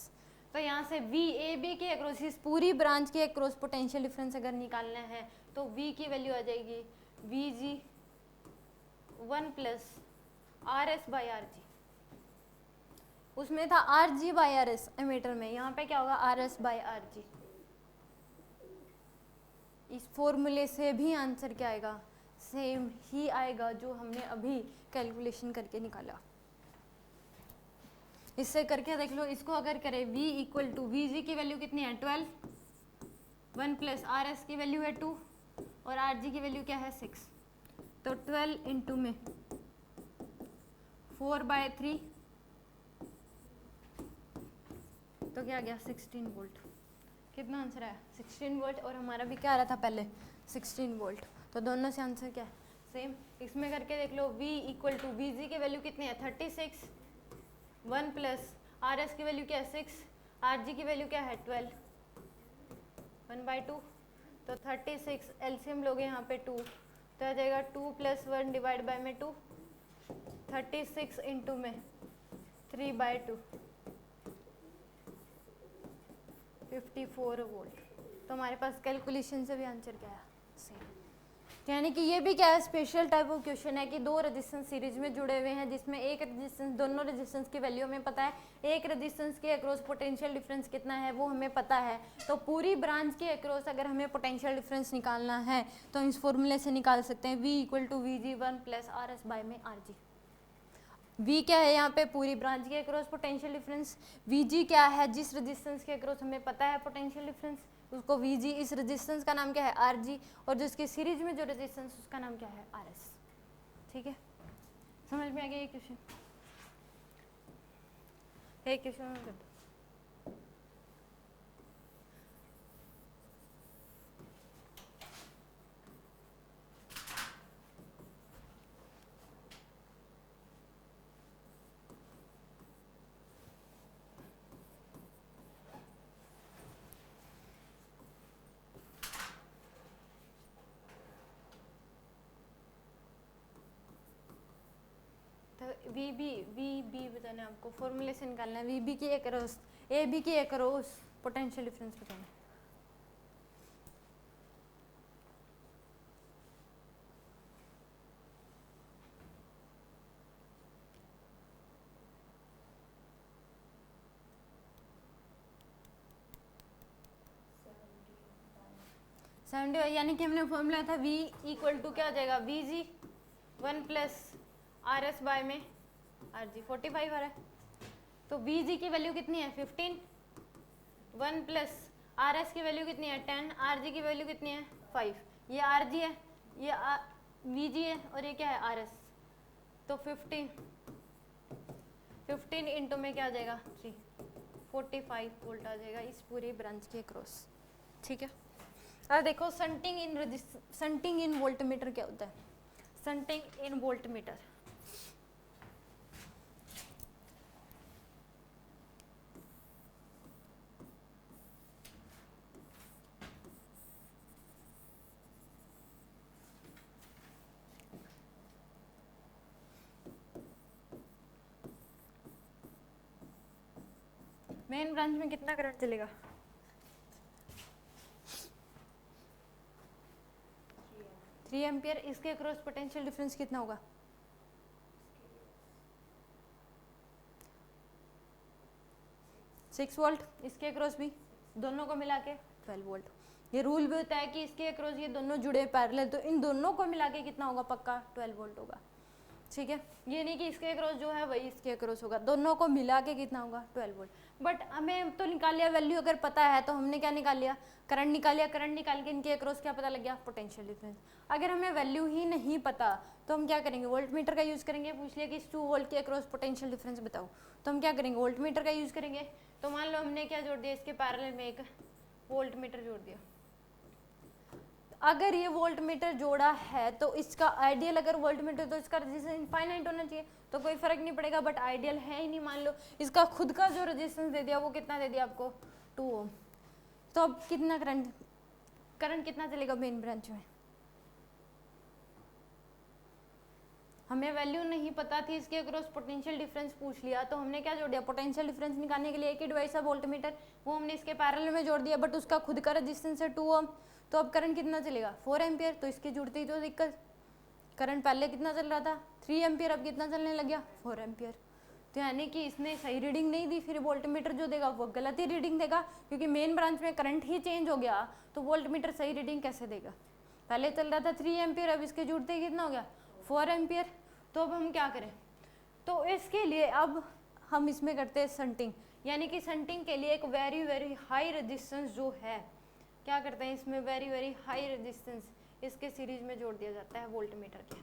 तो यहाँ से V ए बी के अक्रॉस इस पूरी ब्रांच के अक्रॉस पोटेंशियल डिफरेंस अगर निकालना है तो V की वैल्यू आ जाएगी Vg 1 + Rs/Rg। उसमें था Rg/Rs एमीटर में, यहाँ पे क्या होगा Rs/Rg। इस फॉर्मूले से भी आंसर क्या आएगा सेम ही आएगा जो हमने अभी कैलकुलेशन करके निकाला। इससे करके देख लो, इसको अगर करें V = Vg की वैल्यू कितनी है 12, 1 + Rs की वैल्यू है 2 और Rg की वैल्यू क्या है 6। तो 12 इंटू में 4/3 तो क्या आ गया 16 वोल्ट। कितना आंसर आया 16 वोल्ट, और हमारा भी क्या आ रहा था पहले 16 वोल्ट। तो दोनों से आंसर क्या है सेम। इसमें करके देख लो V = Vg की वैल्यू कितनी है 36, 1 + Rs की वैल्यू क्या है 6, Rg की वैल्यू क्या है 12, 1/2। तो 36 एलसीएम लोगे यहाँ पे 2, तो आ जाएगा 2 + 1 डिवाइड बाय में 2, 36 इंटू में 3/2 54 वोल्ट। तो हमारे पास कैलकुलेशन से भी आंसर क्या है सेम। यानी कि ये भी क्या है स्पेशल टाइप ऑफ क्वेश्चन है कि दो रेजिस्टेंस सीरीज में जुड़े हुए हैं जिसमें एक रेजिस्टेंस दोनों रेजिस्टेंस की वैल्यू हमें पता है, एक रेजिस्टेंस के अक्रॉस पोटेंशियल डिफरेंस कितना है वो हमें पता है। तो पूरी ब्रांच के अक्रॉस अगर हमें पोटेंशियल डिफरेंस निकालना है तो इस फॉर्मूले से निकाल सकते हैं V = Vg 1 + Rs/Rg। V क्या है यहाँ पे पूरी ब्रांच के अक्रॉस पोटेंशियल डिफरेंस, Vg क्या है जिस रेजिस्टेंस के अक्रॉस हमें पता है पोटेंशियल डिफरेंस उसको Vg, इस रेजिस्टेंस का नाम क्या है Rg, और जिसके सीरीज में जो रेजिस्टेंस उसका नाम क्या है Rs। ठीक है, समझ में आ गया ये क्वेश्चन। एक क्वेश्चन कर दो। वी बी बताना है आपको, फॉर्मूले से निकालना है। वी बी के अक्रॉस ए बी के अक्रॉस पोटेंशियल डिफरेंस बताना है। 75, यानी कि हमने फॉर्मूला था V इक्वल टू क्या आ जाएगा, VG 1 प्लस RS बाय में RG 45 आ रहा है। तो VG की वैल्यू कितनी है 15, 1 प्लस RS की वैल्यू कितनी है 10, RG की वैल्यू कितनी है 5। ये RG है, ये VG है और ये क्या है RS। तो 15 इंटू में क्या आ जाएगा 3, 45 वोल्ट आ जाएगा इस पूरी ब्रांच के क्रॉस। ठीक है, अब देखो संटिंग इन वोल्टमीटर क्या होता है। संटिंग इन वोल्टमीटर, मेन ब्रांच में कितना करंट चलेगा 3 एम्पियर। इसके अक्रॉस पोटेंशियल डिफरेंस कितना होगा 6 वोल्ट। इसके अक्रॉस भी दोनों को मिला के 12 वोल्ट। ये रूल भी होता है कि इसके अक्रॉस ये दोनों जुड़े पैरेलल, तो इन दोनों को मिला के कितना होगा पक्का 12 वोल्ट होगा। ठीक है, ये नहीं कि इसके अक्रॉस जो है वही इसके अक्रॉस होगा, दोनों को मिला के कितना होगा 12 वोल्ट। बट हमें तो निकाल लिया वैल्यू, अगर पता है तो हमने क्या निकाल लिया करंट निकाल लिया। करंट निकाल के इनके अक्रॉस क्या पता लग गया पोटेंशियल डिफरेंस। अगर हमें वैल्यू ही नहीं पता तो हम क्या करेंगे वोल्ट मीटर का यूज़ करेंगे। पूछ लिया कि इस 2 वोल्ट के अक्रॉस पोटेंशियल डिफरेंस बताओ, तो हम क्या करेंगे वोल्ट मीटर का यूज़ करेंगे। तो मान लो हमने क्या जोड़ दिया इसके पैरेलल में एक वोल्ट मीटर जोड़ दिया। अगर ये वोल्ट मीटर जोड़ा है तो इसका आइडियल अगर वोल्ट मीटर तो इसका रेजिस्टेंस इनफाइनाइट होना चाहिए, तो कोई फर्क नहीं पड़ेगा। बट आइडियल है ही नहीं, मान लो इसका खुद का जो रेजिस्टेंस दे दिया वो कितना दे दिया आपको 2 ओम। तो अब कितना करंट कितना चलेगा मेन ब्रांच में। हमें वैल्यू नहीं पता थी, इसके अक्रॉस पोटेंशियल डिफरेंस पूछ लिया तो हमने क्या जोड़ दिया पोटेंशियल डिफरेंस निकालने के लिए एक ही डिवाइस है वोल्ट मीटर, वो हमने इसके पैरेलल में जोड़ दिया। बट उसका खुद का रेजिस्टेंस है 2 ओम, तो अब करंट कितना चलेगा 4 एम्पियर। तो इसके जुड़ते ही तो दिक्कत, करंट पहले कितना चल रहा था 3 एम्पियर, अब कितना चलने लग गया 4 एम्पियर। तो यानी कि इसने सही रीडिंग नहीं दी, फिर वोल्ट मीटर जो देगा वो गलत ही रीडिंग देगा, क्योंकि मेन ब्रांच में करंट ही चेंज हो गया तो वोल्ट मीटर सही रीडिंग कैसे देगा। पहले चल रहा था 3 एम्पियर, अब इसके जुड़ते ही कितना हो गया 4 एम्पियर। तो अब हम क्या करें, तो इसके लिए अब हम इसमें करते हैं संटिंग, यानी कि संटिंग के लिए एक वेरी वेरी हाई रेजिस्टेंस जो है क्या करते हैं इसमें वेरी वेरी हाई रेजिस्टेंस इसके सीरीज में जोड़ दिया जाता है वोल्ट मीटर के।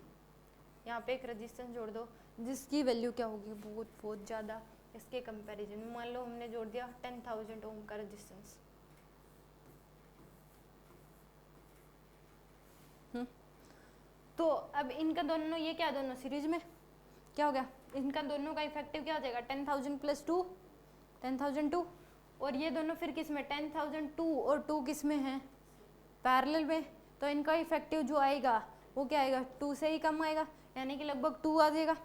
यहाँ पे एक रेजिस्टेंस जोड़ दो जिसकी वैल्यू क्या होगी बहुत बहुत ज़्यादा इसके कंपैरिजन में। मान लो हमने जोड़ दिया 10,000 ओम का रेजिस्टेंस। तो अब इनका दोनों ये क्या दोनों सीरीज में क्या हो गया, इनका दोनों का इफेक्टिव क्या हो जाएगा 10,000 प्लस 2 10,002, और ये दोनों फिर किस में 10,002 और 2 किस में है पैरेलल में। तो इनका इफेक्टिव जो आएगा वो क्या आएगा 2 से ही कम आएगा, यानी कि लगभग 2 आ जाएगा।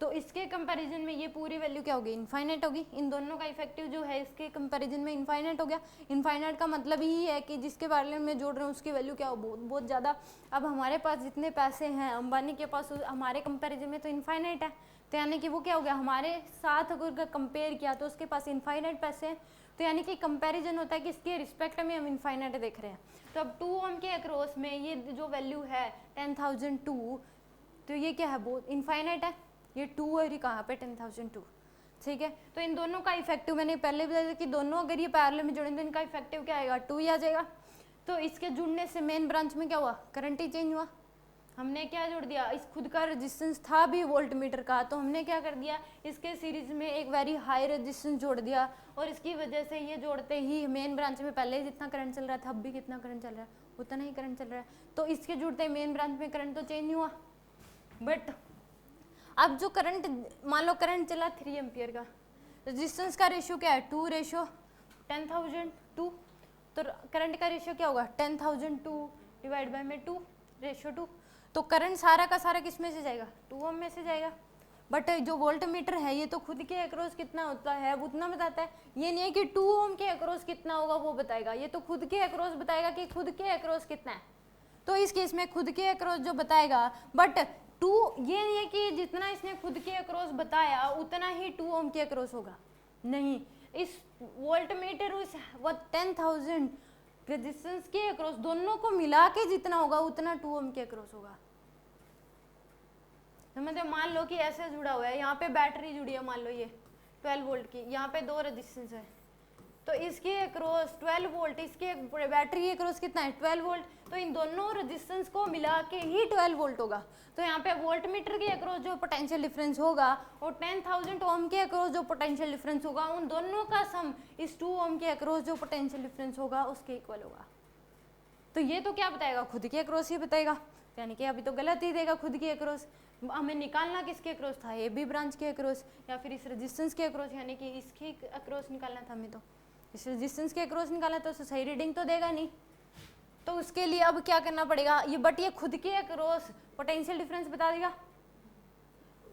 तो इसके कंपैरिजन में ये पूरी वैल्यू क्या होगी इनफाइनाइट होगी। इन दोनों का इफेक्टिव जो है इसके कंपैरिजन में इनफाइनाइट हो गया। इनफाइनाइट का मतलब ही है कि जिसके पैरेलल में जोड़ रहे हैं उसकी वैल्यू क्या हो बहुत बहुत ज़्यादा। अब हमारे पास जितने पैसे हैं अंबानी के पास हमारे कंपैरिजन में तो इनफाइनाइट है, तो यानी कि वो क्या हो गया हमारे साथ अगर कंपेयर किया तो उसके पास इनफाइनाइट पैसे हैं। तो यानी कि कंपैरिजन होता है कि इसके रिस्पेक्ट में हम इनफाइनाइट देख रहे हैं। तो अब 2 ओम के अक्रॉस में ये जो वैल्यू है 10,002, तो ये क्या है बहुत इनफाइनाइट है, ये 2 और ये कहाँ पे 10,002। ठीक है, तो इन दोनों का इफेक्टिव मैंने पहले बताया था कि दोनों अगर ये पैरेलल में जुड़ेंगे तो इनका इफेक्टिव क्या आएगा 2 ही आ जाएगा। तो इसके जुड़ने से मेन ब्रांच में क्या हुआ करंट ही चेंज हुआ। हमने क्या जोड़ दिया इस खुद का रेजिस्टेंस था भी वोल्ट मीटर का, तो हमने क्या कर दिया इसके सीरीज में एक वेरी हाई रेजिस्टेंस जोड़ दिया, और इसकी वजह से ये जोड़ते ही मेन ब्रांच में पहले जितना करंट चल रहा था अब भी कितना करंट चल रहा है उतना ही करंट चल रहा है। तो इसके जुड़ते ही मेन ब्रांच में करंट तो चेंज हुआ। बट अब जो करंट मान लो करंट चला 3 एम्पियर का, रेजिस्टेंस का रेशियो क्या है 2:10,002, तो करंट का रेशियो क्या होगा 10,002 डिवाइड बाय में 2 रेशियो 2। तो करंट सारा का सारा किस में से जाएगा 2 ओम में से जाएगा। बट जो वोल्ट मीटर है ये तो खुद के अक्रॉस कितना होता है वो उतना बताता है, ये नहीं है कि 2 ओम के अक्रॉस कितना होगा वो बताएगा, ये तो खुद के अक्रॉस बताएगा कि खुद के अक्रॉस कितना है। तो इस केस में खुद के अक्रॉस जो बताएगा, बट 2 ये नहीं है कि जितना इसने खुद के अक्रॉस बताया उतना ही 2 ओम के अक्रॉस होगा, नहीं। इस वोल्ट मीटर उस 10,000 रेजिस्टेंस के अक्रॉस दोनों को मिला के जितना होगा उतना 2 ओम के अक्रॉस होगा। मतलब मान लो कि ऐसे जुड़ा हुआ है, यहाँ पे बैटरी जुड़ी है मान लो ये 12 वोल्ट की, यहाँ पे 2 रेजिस्टेंस है, तो इसके अक्रॉस 12 वोल्ट, इसके बैटरी के अक्रॉस कितना है 12 वोल्ट, तो इन दोनों रेजिस्टेंस को मिला के ही 12 वोल्ट होगा। तो यहाँ पे वोल्ट मीटर के अक्रॉस जो पोटेंशियल डिफरेंस होगा और 10,000 ओम के अक्रॉस जो पोटेंशियल डिफरेंस होगा, उन दोनों का सम इस 2 ओम के अक्रॉस जो पोटेंशियल डिफरेंस होगा उसके इक्वल होगा। तो ये तो क्या बताएगा, खुद के अक्रॉस ही बताएगा, यानी कि अभी तो गलत ही देगा खुद के अक्रॉस। हमें निकालना किसके अक्रॉस था, ए बी ब्रांच के अक्रॉस या फिर इस रेजिस्टेंस के अक्रॉस, यानी कि इसके अक्रॉस निकालना था हमें, तो इस रेजिस्टेंस के अक्रॉस निकाला तो सही रीडिंग तो देगा नहीं। तो उसके लिए अब क्या करना पड़ेगा, ये बट ये खुद के अक्रॉस पोटेंशियल डिफरेंस बता देगा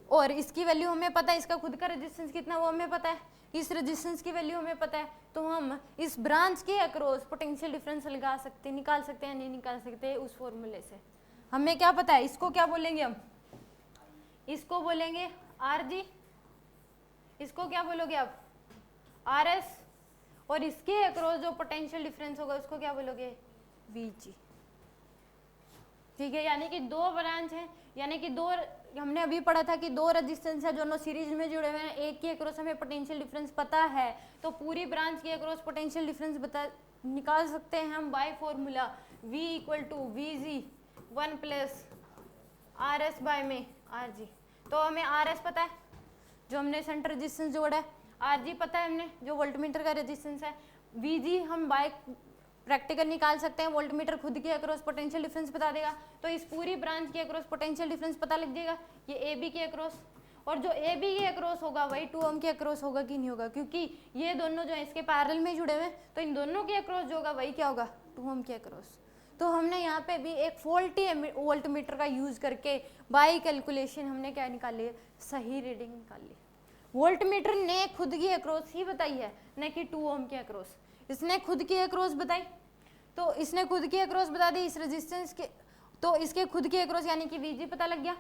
और इसकी वैल्यू हमें पता है, इसका खुद का रेजिस्टेंस कितना वो हमें पता है, इस रेजिस्टेंस की वैल्यू हमें पता है, तो हम इस ब्रांच के अक्रॉस पोटेंशियल डिफरेंस लगा सकते, निकाल सकते हैं, नहीं निकाल सकते उस फॉर्मूले से। हमें क्या पता है, इसको क्या बोलेंगे हम, इसको बोलेंगे आर जी, इसको क्या बोलोगे आप आर एस, और इसके अक्रॉस जो पोटेंशियल डिफरेंस होगा उसको क्या बोलोगे वी जी। ठीक है, यानी कि 2 ब्रांच हैं, यानी कि 2, हमने अभी पढ़ा था कि 2 रेजिस्टेंस है दोनों सीरीज में जुड़े हुए हैं, एक के अक्रॉस हमें पोटेंशियल डिफरेंस पता है, तो पूरी ब्रांच के अक्रॉस पोटेंशियल डिफरेंस बता निकाल सकते हैं हम by formula V equal to V G 1 plus R S by में आर जी। तो हमें आर एस पता है जो हमने सेंटर रेजिस्टेंस जोड़ा है, आर जी पता है हमने जो वोल्टमीटर का रेजिस्टेंस है, वी जी हम बाय प्रैक्टिकल निकाल सकते हैं, वोल्टमीटर खुद के अक्रॉस पोटेंशियल डिफरेंस बता देगा, तो इस पूरी ब्रांच के अक्रॉस पोटेंशियल डिफरेंस पता लग जाएगा, ये ए बी के अक्रॉस, और जो ए बी के अक्रॉस होगा वही 2 ओम के अक्रॉस होगा कि नहीं होगा, क्योंकि ये दोनों जो है इसके पैरेलल में जुड़े हुए हैं, तो इन दोनों के अक्रॉस जो होगा वही क्या होगा 2 ओम के अक्रॉस। तो हमने यहाँ पे भी एक फॉल्टी वोल्टमीटर का यूज करके बाय कैलकुलेशन हमने क्या निकाली है, सही रीडिंग निकाल ली। वोल्टमीटर ने खुद की अक्रॉस ही बताई है, न कि 2 ओम के अक्रॉस, इसने खुद की अक्रॉस बताई, तो इसने खुद की अक्रॉस बता दी इस रेजिस्टेंस के, तो इसके खुद की अक्रॉस यानी कि वीजी पता लग गया,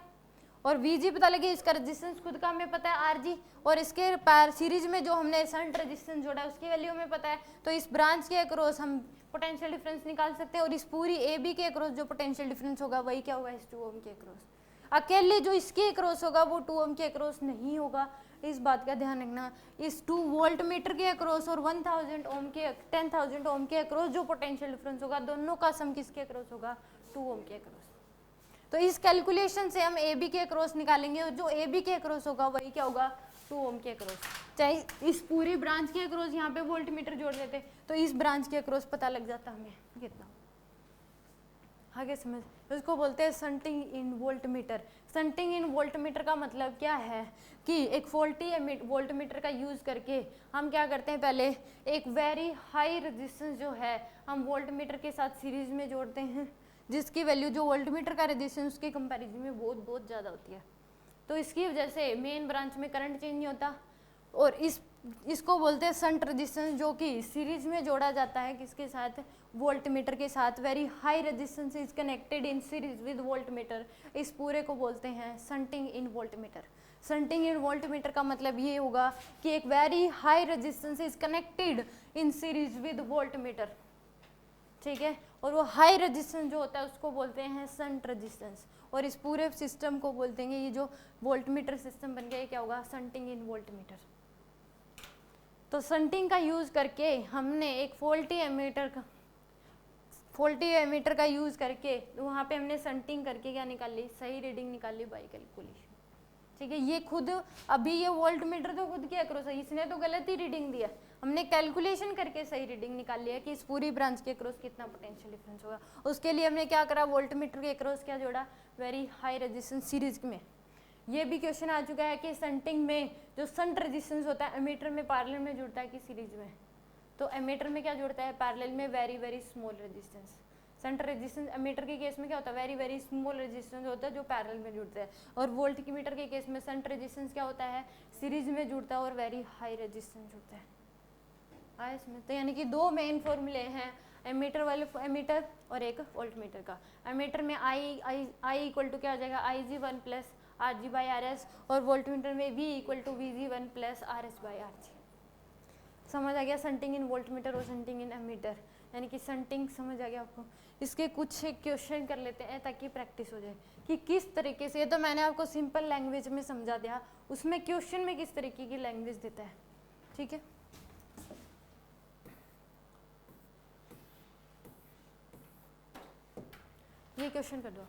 और वीजी पता लगे, इसका रेजिस्टेंस खुद का हमें पता है आरजी, और इसके सीरीज में जो हमने शंट रेजिस्टेंस जोड़ा है उसकी वैल्यू हमें पता है, तो इस ब्रांच के अक्रॉस हम पोटेंशियल डिफरेंस निकाल सकते हैं, और इस पूरी ए बी के अक्रॉस जो पोटेंशियल डिफरेंस होगा वही क्या होगा इस 2 ओम के अक्रॉस। अकेले जो इसके अक्रॉस होगा वो 2 ओम के अक्रॉस नहीं होगा, इस बात का ध्यान रखना। इस 2 वोल्ट मीटर के अक्रॉस और 1000 ओम के 10,000 ओम के अक्रॉस जो पोटेंशियल डिफरेंस होगा दोनों का सम किसके अक्रॉस होगा 2 ओम के अक्रॉस। तो इस कैलकुलेशन से हम ए बी के अक्रॉस निकालेंगे, और जो ए बी के अक्रॉस होगा वही क्या होगा 2 ओम के अक्रॉस। चाहे इस पूरी ब्रांच के अक्रॉस यहाँ पे वोल्ट मीटर जोड़ देते तो इस ब्रांच के अक्रॉस पता लग जाता हमें कितना। आगे समझ, उसको बोलते हैं shunting in volt metre. Shunting in volt metre का मतलब क्या है कि एक फॉल्टी वोल्ट मीटर का यूज करके हम क्या करते हैं, पहले एक वेरी हाई रेजिस्टेंस जो है हम वोल्ट मीटर के साथ सीरीज में जोड़ते हैं, जिसकी वैल्यू जो वोल्ट मीटर का रेजिस्टेंस उसके कंपैरिजन में बहुत ज़्यादा होती है, तो इसकी वजह से मेन ब्रांच में करंट चेंज नहीं होता, और इसको बोलते हैं शंट रेजिस्टेंस, जो कि सीरीज में जोड़ा जाता है किसके साथ, वोल्ट मीटर के साथ। Very high resistance is connected in series with volt meter, इस पूरे को बोलते हैं shunting in volt metre. Shunting in volt metre का मतलब ये होगा कि एक very high resistance is connected in series with volt meter, ठीक है, और वो हाई रेजिस्टेंस जो होता है उसको बोलते हैं शंट रेजिस्टेंस, और इस पूरे सिस्टम को बोलते हैं, ये जो वोल्ट मीटर सिस्टम बन गया क्या होगा शंटिंग इन वोल्ट मीटर। तो शंटिंग का यूज करके हमने एक फॉल्टी एमीटर का यूज करके वहाँ पे हमने शंटिंग करके क्या निकाली, सही रीडिंग निकाली बाय कैलकुलेशन, ठीक है। ये खुद अभी ये वोल्ट मीटर तो खुद के अक्रॉस है, इसने तो गलत ही रीडिंग दिया, हमने कैलकुलेशन करके सही रीडिंग निकाल लिया कि इस पूरी ब्रांच के अक्रॉस कितना पोटेंशियल डिफरेंस होगा। उसके लिए हमने क्या करा, वोल्ट मीटर के अक्रॉस क्या जोड़ा, वेरी हाई रेजिस्टेंस सीरीज में। ये भी क्वेश्चन आ चुका है कि शंटिंग में जो शंट रेजिस्टेंस होता है एमीटर में पैरेलल में जुड़ता है कि सीरीज में, तो एमीटर में क्या जुड़ता है पैरेलल में very small resistance. Shunt resistance ammeter के केस में क्या होता है, वेरी स्मॉल रेजिस्टेंस होता है जो पैरेलल में जुड़ता है, और वोल्ट की मीटर के केस में शंट रेजिस्टेंस क्या होता है, सीरीज में जुड़ता है और वेरी हाई रेजिस्टेंस होता है। आया इसमें, तो यानी कि 2 मेन फॉर्मूले हैं एमीटर वाले एमीटर और एक वोल्ट मीटर का। एमीटर में आई इक्वल टू क्या हो जाएगा, I G 1 plus R G by R S, और वोल्ट मीटर में V equal to V G 1 plus R S by R G. समझ आ गया शंटिंग इन वोल्ट मीटर और शंटिंग इन एमीटर। यानी कि शंटिंग समझ आ गया आपको। इसके कुछ क्वेश्चन कर लेते हैं ताकि प्रैक्टिस हो जाए कि किस तरीके से, ये तो मैंने आपको सिंपल लैंग्वेज में समझा दिया, उसमें क्वेश्चन में किस तरीके की लैंग्वेज देता है। ठीक है, ये क्वेश्चन कर दो।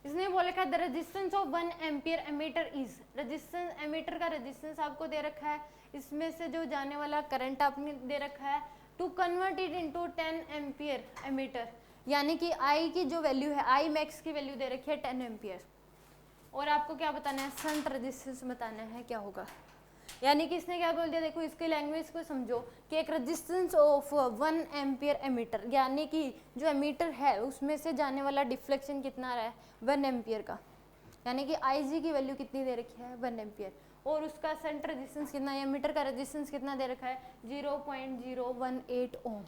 इसने बोला था the resistance of 1 ampere ammeter is, resistance ammeter का रेजिस्टेंस आपको दे रखा है, इसमें से जो जाने वाला करंट आपने दे रखा है, to convert it into 10 ampere ammeter, यानी कि आई की जो वैल्यू है, आई मैक्स की वैल्यू दे रखी है 10 एम्पियर, और आपको क्या बताना है, शंट रेजिस्टेंस बताना है क्या होगा। यानी कि इसने क्या बोल दिया, देखो इसकी लैंग्वेज को समझो कि एक रेजिस्टेंस ऑफ 1 एम्पियर एमीटर, यानी कि जो एमीटर है उसमें से जाने वाला डिफ्लेक्शन कितना आ रहा है, 1 एम्पियर का, यानी कि आई जी की वैल्यू कितनी दे रखी है, 1 एम्पियर, और उसका शंट रेजिस्टेंस कितना है, एमीटर का रेजिस्टेंस कितना दे रखा है, 0.018 ओम।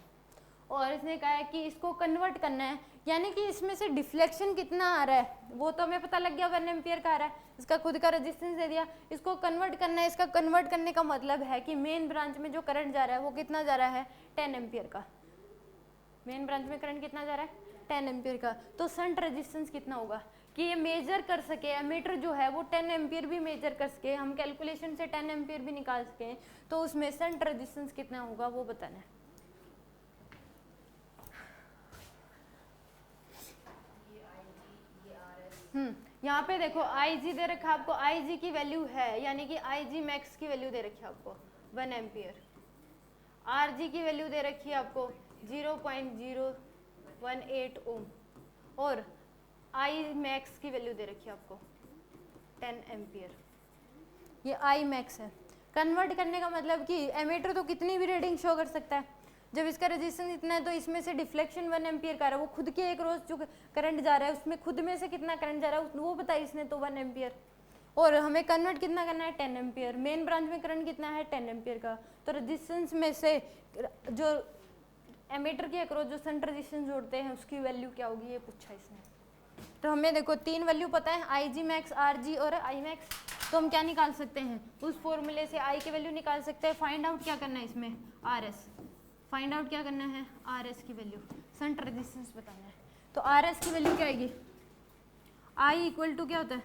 और इसने कहा है कि इसको कन्वर्ट करना है, यानी कि इसमें से डिफ्लेक्शन कितना आ रहा है वो तो हमें पता लग गया, 1 एम्पियर का आ रहा है, इसका खुद का रेजिस्टेंस दे दिया, इसको कन्वर्ट करना है। इसका कन्वर्ट करने का मतलब है कि मेन ब्रांच में जो करंट जा रहा है वो कितना जा रहा है, 10 एम्पियर का, मेन ब्रांच में करंट कितना जा रहा है, 10 एम्पियर का। तो शंट रेजिस्टेंस कितना होगा कि ये मेजर कर सके, एमीटर जो है वो 10 एम्पियर भी मेजर कर सके, हम कैलकुलेशन से 10 एम्पियर भी निकाल सके, तो उसमें शंट रेजिस्टेंस कितना होगा वो बताना है। यहाँ पे देखो आई जी दे रखा है आपको, आई जी की वैल्यू है, यानी कि आई जी मैक्स की वैल्यू दे रखी है आपको 1 एम्पियर, आर जी की वैल्यू दे रखी है आपको 0.018 ओम, और आई मैक्स की वैल्यू दे रखी है आपको 10 एम्पियर, ये आई मैक्स है। कन्वर्ट करने का मतलब कि एमीटर तो कितनी भी रीडिंग शो कर सकता है, जब इसका रेजिस्टेंस इतना है तो इसमें से डिफ्लेक्शन 1 एम्पियर का रहा है, वो खुद के एक रोज जो करंट जा रहा है उसमें खुद में से कितना करंट जा रहा है वो बताया इसने, तो 1 एम्पियर, और हमें कन्वर्ट कितना करना है, 10 एम्पियर, मेन ब्रांच में करंट कितना है, 10 एम्पियर का, तो रेजिस्टेंस में से जो एमीटर के अक्रॉस जो शंट रेजिस्टेंस जोड़ते हैं उसकी वैल्यू क्या होगी, ये पूछा इसने। तो हमें देखो 3 वैल्यू पता है, I G max, R G और आई मैक्स, तो हम क्या निकाल सकते हैं, उस फॉर्मूले से आई की वैल्यू निकाल सकते हैं। फाइंड आउट क्या करना है इसमें, आर एस, फाइंड आउट क्या करना है, आर एस की वैल्यू, शंट रेजिस्टेंस बताना है। तो आर एस की वैल्यू क्या आएगी, आई इक्वल टू क्या होता है,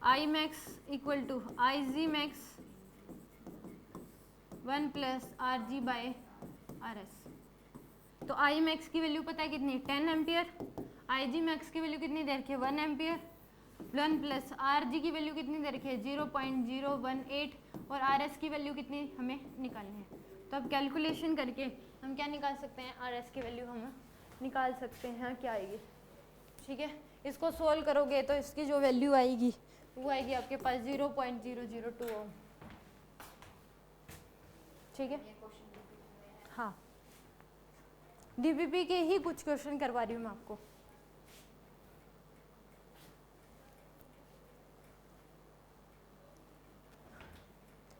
I max equal to I G max 1 plus R G by R S. तो आई मैक्स की वैल्यू पता है कितनी, 10 एम्पियर, आई जी मैक्स की वैल्यू कितनी दे रखी है, 1 एम्पियर, 1 प्लस आर जी की वैल्यू कितनी दे रखी है, 0.018, और आर एस की वैल्यू कितनी हमें निकालनी है। तो अब कैलकुलेशन करके हम क्या निकाल सकते हैं, आर एस की वैल्यू हम निकाल सकते हैं, क्या आएगी। ठीक है, इसको सोल्व करोगे तो इसकी जो वैल्यू आएगी वो आएगी आपके पास 0.002 ओम। ठीक है, हाँ, डीबीपी के ही कुछ क्वेश्चन करवा रही हूँ मैं आपको।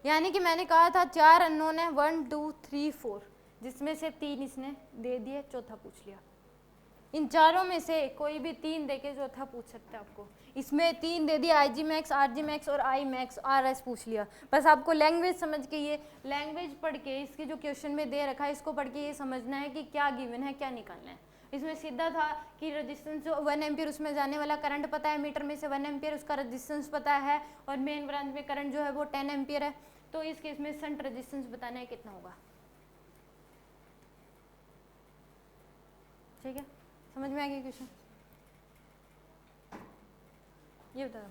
यानी कि मैंने कहा था 4 अननोन है, 1 2 3 4, जिसमें से 3 इसने दे दिए, चौथा पूछ लिया। इन चारों में से कोई भी 3 देके चौथा पूछ सकता है आपको। इसमें 3 दे दिया, आई G max, R G max और आई मैक्स, आर एस पूछ लिया। बस आपको लैंग्वेज समझ के, ये लैंग्वेज पढ़ के, इसके जो क्वेश्चन में दे रखा है इसको पढ़ के ये समझना है कि क्या गिवन है, क्या निकालना है। इसमें सीधा था कि रेजिस्टेंस जो 1 एम्पियर, उसमें जाने वाला करंट पता है, मीटर में से 1 एम्पियर, उसका रेजिस्टेंस पता है, और मेन ब्रांच में करंट जो है वो 10 एम्पियर है। तो इस केस में शंट रेजिस्टेंस बताना है कितना होगा। ठीक है, समझ में आ गया क्वेश्चन। ये बताओ,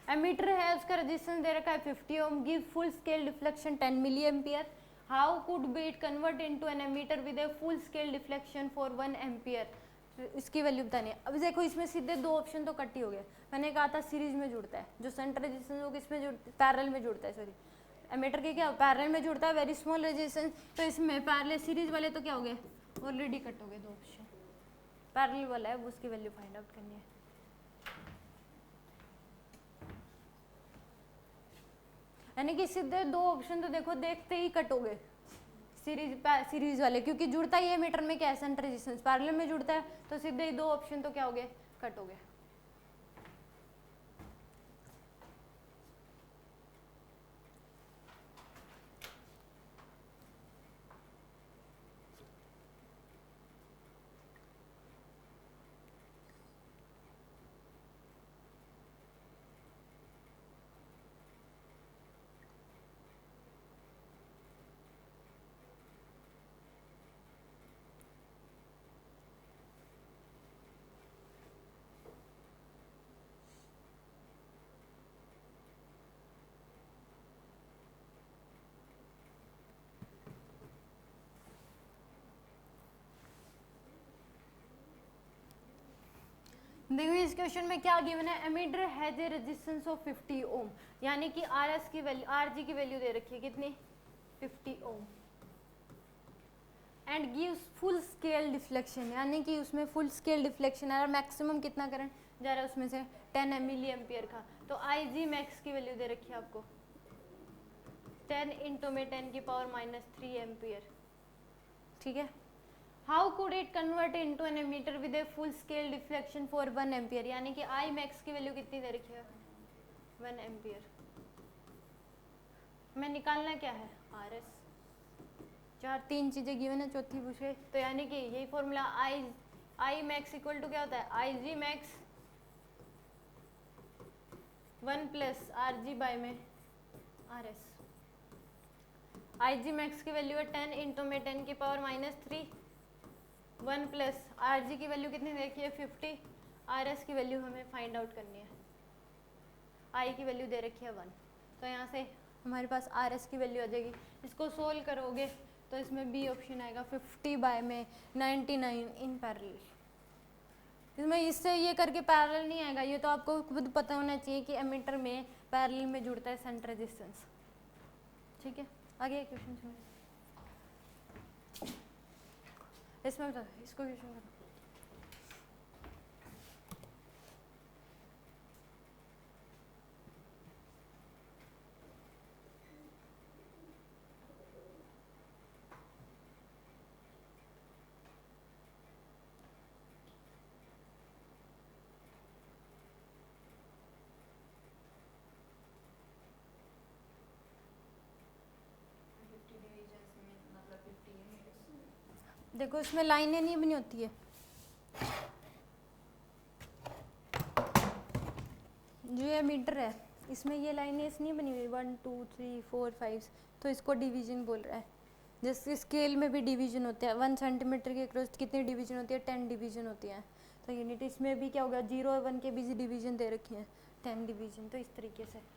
एमीटर है, उसका रेजिस्टेंस दे रखा है 50 ohm, give full scale deflection 10 milli ampere, how could be it convert into an ammeter with a full scale deflection for 1 ampere, इसकी वैल्यू बतानी है। अब देखो इसमें सीधे 2 ऑप्शन तो कट ही हो गए। मैंने कहा था सीरीज में जुड़ता है, जो शंट रेजिस्टेंस वो किसमें जुड़ता है, पैरेलल में जुड़ता है, सॉरी एमीटर के क्या पैरेलल में जुड़ता है, वेरी स्मॉल रेजिस्टेंस, तो इसमें पैरेलल सीरीज वाले तो क्या हो गए, ऑलरेडी कट हो गए 2 ऑप्शन। पैरेलल वाला है वो, उसकी वैल्यू फाइंड आउट करनी है। यानी कि सीधे 2 ऑप्शन तो देखो देखते ही कट हो गए सीरीज वाले, क्योंकि जुड़ता ही है मीटर में क्या है, शंट रेजिस्टेंस, पैरेलल में जुड़ता है, तो सीधे ही 2 ऑप्शन तो क्या हो गए, कट हो गए। देखो इस क्वेश्चन में क्या गिवन है, ammeter has a resistance of 50 ohm, यानी कि आर एस की वैल्यू, आर जी की वैल्यू दे रखी है कितनी 50 ohm, and gives full scale deflection, यानी कि उसमें फुल स्केल डिफ्लेक्शन है और मैक्सिमम कितना करंट जा रहा है उसमें से 10 मिली एम्पियर का। तो आई जी मैक्स की वैल्यू दे रखी है आपको 10 इंटू में 10 की पावर -3 एम्पियर, ठीक है। How could it convert into an ammeter with a full scale deflection for 1 ampere, यानी कि आई मैक्स की वैल्यू कितनी दे रखी है 1 एम्पियर। मैं निकालना क्या है आर एस, चार तीन चीजें गिवन है, चौथी पूछे तो यानी कि यही formula I max equal to क्या होता है I G max 1 plus R G by में R S. I G max की वैल्यू है 10 इंटू में 10 की पावर -3, 1 प्लस आर जी की वैल्यू कितनी देखी है 50, आर एस की वैल्यू हमें फाइंड आउट करनी है, आई की वैल्यू दे रखी है 1, तो यहाँ से हमारे पास आर एस की वैल्यू आ जाएगी। इसको सोल्व करोगे तो इसमें बी ऑप्शन आएगा 50 बाय में 99 इन पैरेलल। इसमें इससे ये करके पैरेलल नहीं आएगा, ये तो आपको खुद पता होना चाहिए कि एमीटर में पैरेलल में जुड़ता है शंट रेजिस्टेंस, ठीक है। आगे क्वेश्चन सुनो, इसमें बता इसको क्वेश्चन करो। देखो इसमें लाइनें नहीं बनी होती है, जो ये मीटर है इसमें ये लाइनें नहीं बनी हुई 1 2 3 4 5, तो इसको डिवीजन बोल रहा है। जैसे स्केल में भी डिवीजन होते हैं, 1 सेंटीमीटर के क्रॉस कितनी डिवीजन होती है 10 डिवीजन होती है, तो यूनिट इसमें भी क्या होगा 0 और 1 के बीच डिवीजन दे रखे हैं 10 डिवीजन, तो इस तरीके से।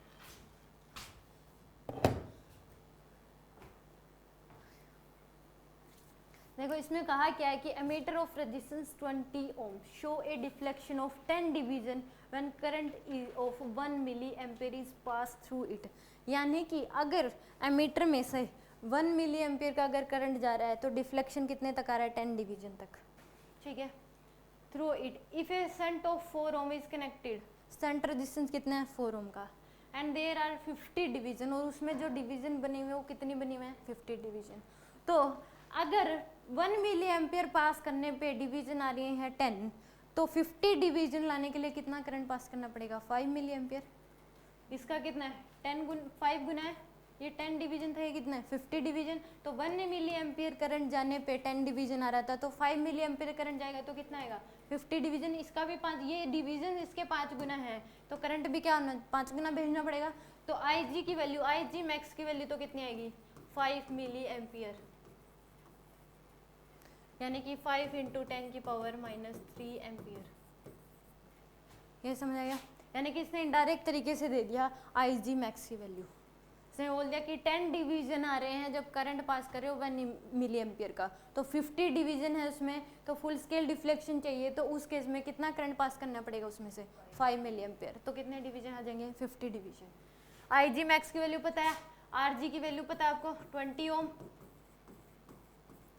देखो इसमें कहा क्या है कि ammeter of resistance 20 ohm show a deflection of 10 division when current of 1 milli ampere is pass through it, यानी कि अगर एमीटर में से 1 मिली एम्पियर का अगर करंट जा रहा है तो डिफ्लेक्शन कितने तक आ रहा है 10 डिवीजन तक, ठीक है। Through it if a shunt of 4 ohm is connected, shunt resistance कितना है 4 ओम का, एंड देयर आर 50 डिवीजन, और उसमें जो डिवीजन बने हुए वो कितनी बनी हुए हैं 50 डिवीजन। तो अगर 1 मिली एम्पियर पास करने पे डिवीजन आ रही है 10, तो 50 डिवीजन लाने के लिए कितना करंट पास करना पड़ेगा 5 मिली एम्पियर। इसका कितना है 5 गुना है, ये 10 डिवीजन था, ये कितना है 50 डिवीजन, तो 1 मिली एम्पियर करंट जाने पे 10 डिवीजन आ रहा था, तो 5 मिली एम्पियर करंट जाएगा तो कितना आएगा 50 डिवीजन। इसका भी 5, ये डिवीजन इसके 5 गुना है, तो करंट भी क्या होना 5 गुना भेजना पड़ेगा। तो आई जी की वैल्यू, आई जी मैक्स की वैल्यू तो कितनी आएगी 5 मिली एम्पियर, यानी कि 5 इंटू 10 की पावर -3 एम्पियर। ये समझ आएगा, यानी कि इसने इनडायरेक्ट तरीके से दे दिया आई जी मैक्स की वैल्यू। इसने बोल दिया कि 10 डिवीजन आ रहे हैं जब करंट पास करे 1 मिली एम्पियर का, तो 50 डिवीजन है उसमें, तो फुल स्केल डिफ्लेक्शन चाहिए, तो उस केस में कितना करंट पास करना पड़ेगा उसमें से 5 मिली एम्पियर, तो कितने डिवीजन आ जाएंगे 50 डिवीजन। आई जी मैक्स की वैल्यू पता है, आर जी की वैल्यू पता है आपको 20 ओम,